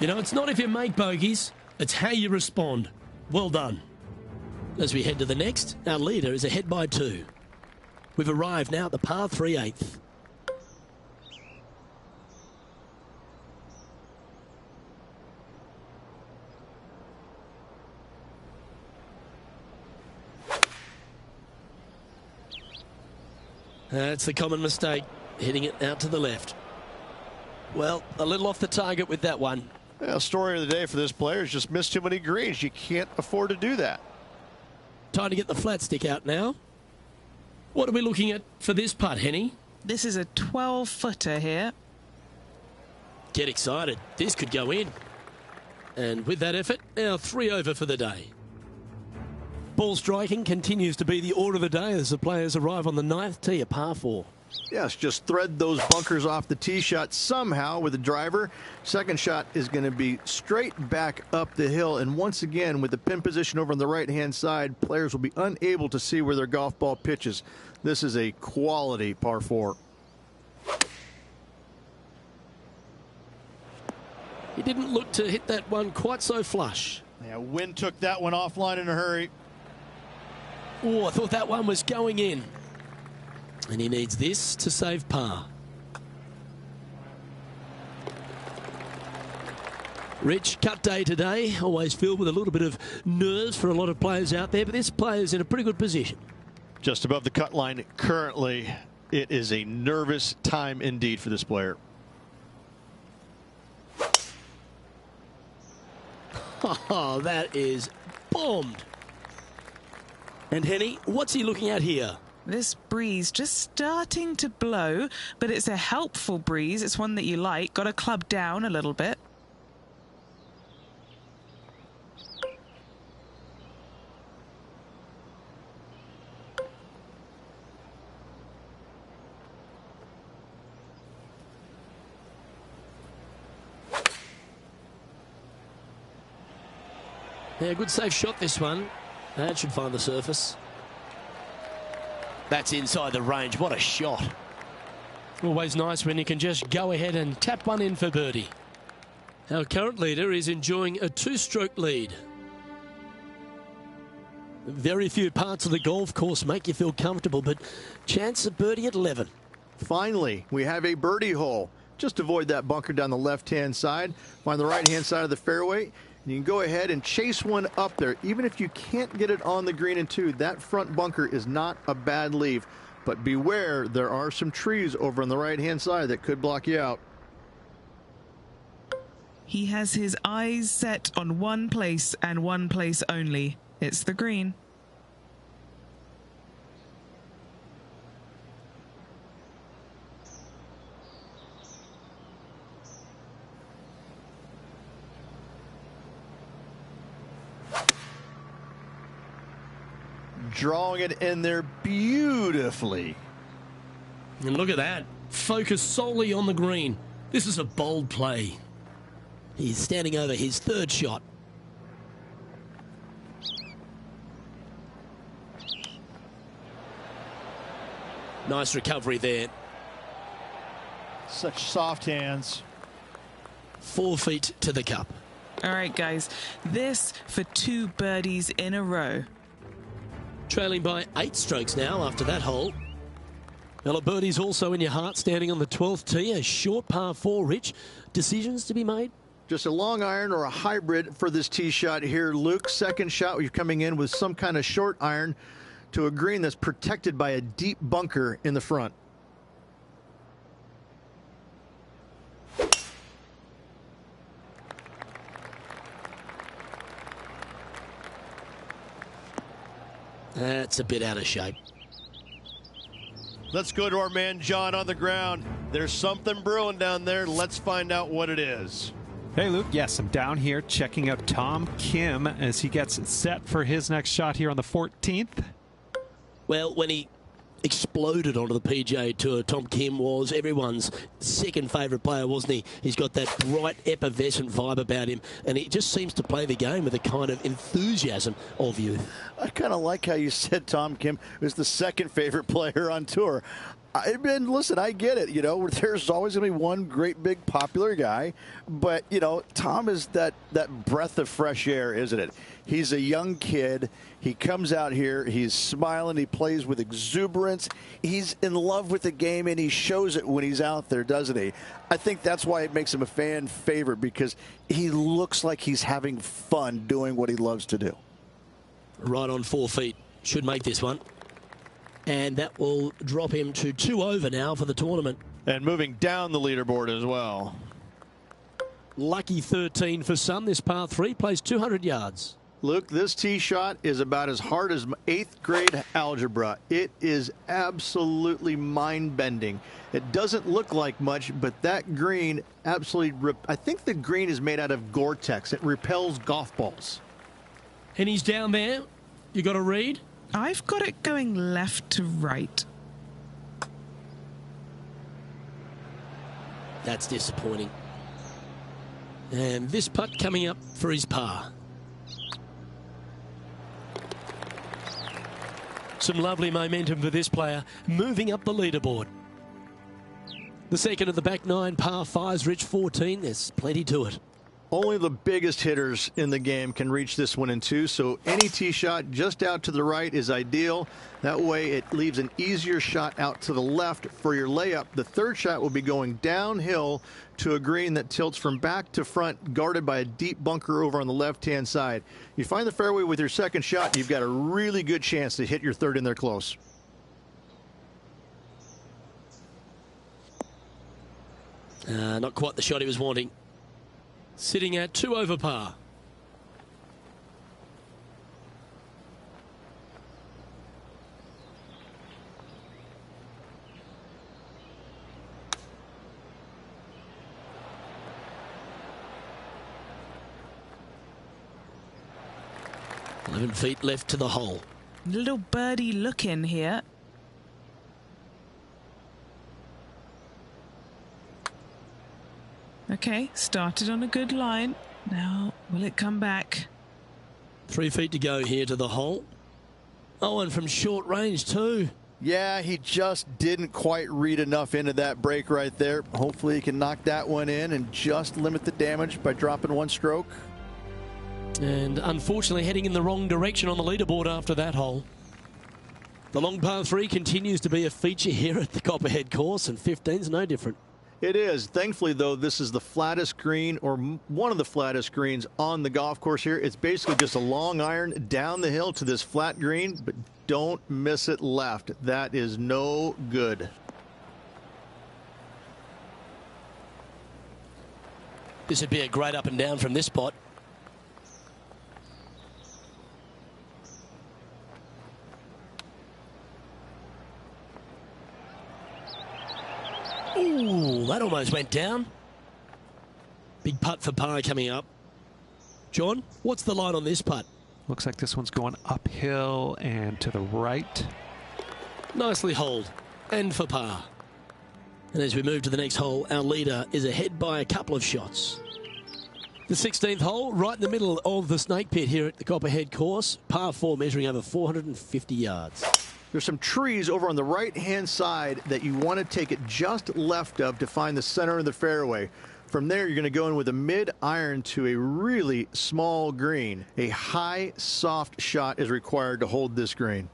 Speaker 1: You know, it's not if you make bogeys, it's how you respond. Well done. As we head to the next, our leader is ahead by 2. We've arrived now at the par 3 8th. That's the common mistake, hitting it out to the left. Well, a little off the target with that one.
Speaker 8: Yeah, story of the day for this player is just missed too many greens. You can't afford to do that.
Speaker 1: Time to get the flat stick out now. What are we looking at for this putt, Henny?
Speaker 2: This is a 12-footer here.
Speaker 1: Get excited. This could go in. And with that effort, now 3 over for the day. Ball striking continues to be the order of the day as the players arrive on the 9th tee, a par 4.
Speaker 3: Yes, just thread those bunkers off the tee shot somehow with the driver. Second shot is going to be straight back up the hill. And once again, with the pin position over on the right-hand side, players will be unable to see where their golf ball pitches. This is a quality par 4.
Speaker 1: He didn't look to hit that one quite so flush.
Speaker 5: Yeah, wind took that one offline in a hurry.
Speaker 1: Oh, I thought that one was going in. And he needs this to save par. Rich, cut day today. Always filled with a little bit of nerves for a lot of players out there, but this player's in a pretty good position.
Speaker 5: Just above the cut line currently. It is a nervous time indeed for this player.
Speaker 1: Oh, that is bombed. And Henny, what's he looking at here?
Speaker 2: This breeze just starting to blow, but it's a helpful breeze. It's one that you like. Got to club down a little bit.
Speaker 1: Yeah, good safe shot this one. That should find the surface. That's inside the range. What a shot. Always nice when you can just go ahead and tap one in for birdie. Our current leader is enjoying a 2-stroke lead. Very few parts of the golf course make you feel comfortable, but chance of birdie at 11.
Speaker 3: Finally, we have a birdie hole. Just avoid that bunker down the left-hand side. Find the right-hand side of the fairway. You can go ahead and chase one up there. Even if you can't get it on the green in 2, that front bunker is not a bad leave. But beware, there are some trees over on the right-hand side that could block you out.
Speaker 2: He has his eyes set on one place and one place only. It's the green.
Speaker 3: Drawing it in there beautifully.
Speaker 1: And look at that. Focus solely on the green. This is a bold play. He's standing over his third shot. Nice recovery there.
Speaker 3: Such soft hands.
Speaker 1: 4 feet to the cup.
Speaker 2: All right, guys. This for 2 birdies in a row.
Speaker 1: Trailing by 8 strokes now after that hole. Well, a birdie's also in your heart, standing on the 12th tee. A short par 4, Rich. Decisions to be made?
Speaker 3: Just a long iron or a hybrid for this tee shot here, Luke. Second shot, you're coming in with some kind of short iron to a green that's protected by a deep bunker in the front.
Speaker 1: That's a bit out of shape.
Speaker 8: Let's go to our man John on the ground. There's something brewing down there. Let's find out what it is.
Speaker 4: Hey, Luke. Yes, I'm down here checking out Tom Kim as he gets set for his next shot here on the 14th.
Speaker 1: Well, when he exploded onto the PGA Tour, Tom Kim was everyone's second favourite player, wasn't he? He's got that bright, effervescent vibe about him, and he just seems to play the game with a kind of enthusiasm of youth.
Speaker 3: I kind of like how you said Tom Kim was the second favorite player on tour. And listen, I get it. You know, there's always going to be one great, big, popular guy. But, you know, Tom is that breath of fresh air, isn't it? He's a young kid. He comes out here. He's smiling. He plays with exuberance. He's in love with the game, and he shows it when he's out there, doesn't he? I think that's why it makes him a fan favorite, because he looks like he's having fun doing what he loves to do.
Speaker 1: Right on 4 feet. Should make this one. And that will drop him to 2 over now for the tournament.
Speaker 5: And moving down the leaderboard as well.
Speaker 1: Lucky 13 for some. This par 3 plays 200 yards.
Speaker 3: Luke, this tee shot is about as hard as 8th grade algebra. It is absolutely mind-bending. It doesn't look like much, but that green absolutely... I think the green is made out of Gore-Tex. It repels golf balls.
Speaker 1: And he's down there. You got a read?
Speaker 2: I've got it going left to right.
Speaker 1: That's disappointing. And this putt coming up for his par. Some lovely momentum for this player, moving up the leaderboard. The second of the back 9 par 5s, Rich 14. There's plenty to it.
Speaker 3: Only the biggest hitters in the game can reach this one in 2, so any tee shot just out to the right is ideal. That way it leaves an easier shot out to the left for your layup. The third shot will be going downhill to a green that tilts from back to front, guarded by a deep bunker over on the left-hand side. You find the fairway with your second shot, you've got a really good chance to hit your third in there close.
Speaker 1: Not quite the shot he was wanting. Sitting at 2 over par. Eleven feet left to the hole.
Speaker 2: Little birdie look in here. Okay, started on a good line. Now, will it come back?
Speaker 1: 3 feet to go here to the hole. Oh, and from short range too.
Speaker 3: Yeah, he just didn't quite read enough into that break right there. Hopefully he can knock that one in and just limit the damage by dropping 1 stroke.
Speaker 1: And unfortunately heading in the wrong direction on the leaderboard after that hole. The long par 3 continues to be a feature here at the Copperhead course, and 15's no different.
Speaker 3: It is. Thankfully, though, this is the flattest green, or one of the flattest greens on the golf course here. It's basically just a long iron down the hill to this flat green, but don't miss it left. That is no good.
Speaker 1: This would be a great up and down from this spot. Ooh, that almost went down. Big putt for par coming up. John, what's the line on this putt?
Speaker 4: Looks like this one's going uphill and to the right.
Speaker 1: Nicely holed and for par. And as we move to the next hole, our leader is ahead by a couple of shots. The 16th hole, right in the middle of the snake pit here at the Copperhead course. Par 4 measuring over 450 yards.
Speaker 3: There's some trees over on the right-hand side that you want to take it just left of to find the center of the fairway. From there, you're going to go in with a mid-iron to a really small green. A high, soft shot is required to hold this green.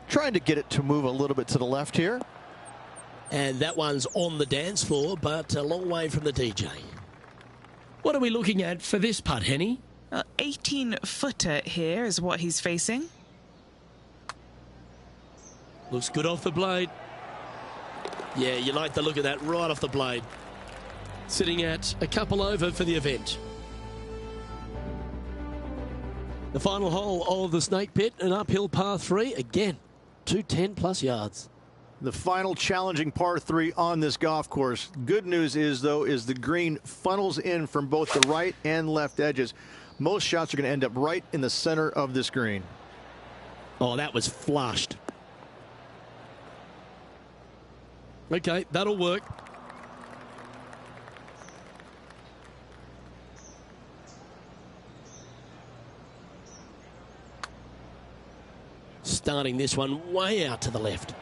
Speaker 3: Trying to get it to move a little bit to the left here.
Speaker 1: And that one's on the dance floor, but a long way from the DJ. What are we looking at for this putt, Henny?
Speaker 2: 18-footer here is what he's facing.
Speaker 1: Looks good off the blade. Yeah, you like the look of that right off the blade. Sitting at a couple over for the event. The final hole of the snake pit, an uphill par 3. Again, 210 plus yards.
Speaker 3: The final challenging par 3 on this golf course. Good news is, though, is the green funnels in from both the right and left edges. Most shots are going to end up right in the center of this green.
Speaker 1: Oh, that was flushed. Okay, that'll work. Starting this one way out to the left.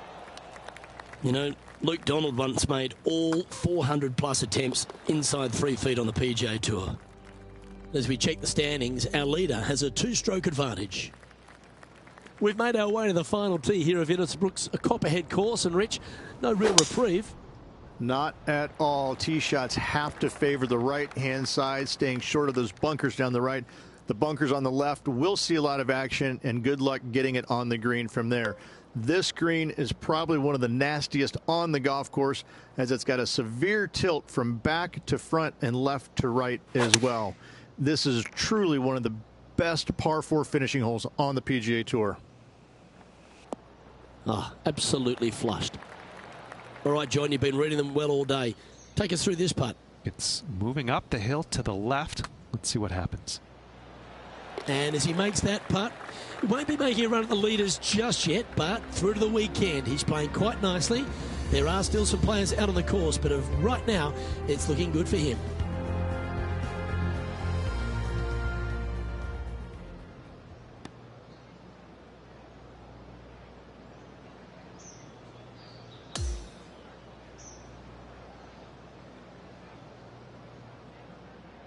Speaker 1: You know, Luke Donald once made all 400 plus attempts inside 3 feet on the PGA Tour. As we check the standings, our leader has a 2-stroke advantage. We've made our way to the final tee here of Innisbrook's Copperhead course, and Rich, no real reprieve.
Speaker 3: Not at all. Tee shots have to favor the right-hand side, staying short of those bunkers down the right. The bunkers on the left will see a lot of action, and good luck getting it on the green from there. This green is probably one of the nastiest on the golf course, as it's got a severe tilt from back to front and left to right as well. This is truly one of the best par 4 finishing holes on the PGA Tour.
Speaker 1: Ah, absolutely flushed. All right, John, you've been reading them well all day. Take us through this putt.
Speaker 4: It's moving up the hill to the left. Let's see what happens.
Speaker 1: And as he makes that putt, he won't be making a run at the leaders just yet, but through to the weekend, he's playing quite nicely. There are still some players out on the course, but right now, it's looking good for him.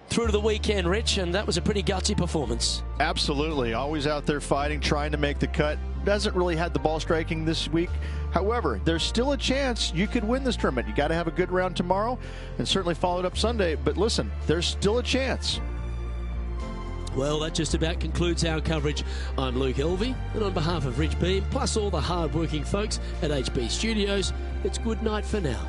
Speaker 1: Through to the weekend, Rich, and that was a pretty gutsy performance.
Speaker 3: Absolutely. Always out there fighting, trying to make the cut. Doesn't really have the ball striking this week. However, there's still a chance you could win this tournament. You got to have a good round tomorrow and certainly follow it up Sunday. But listen, there's still a chance.
Speaker 1: Well, that just about concludes our coverage. I'm Luke Elvey, and on behalf of Rich Beam, plus all the hard-working folks at HB Studios, it's good night for now.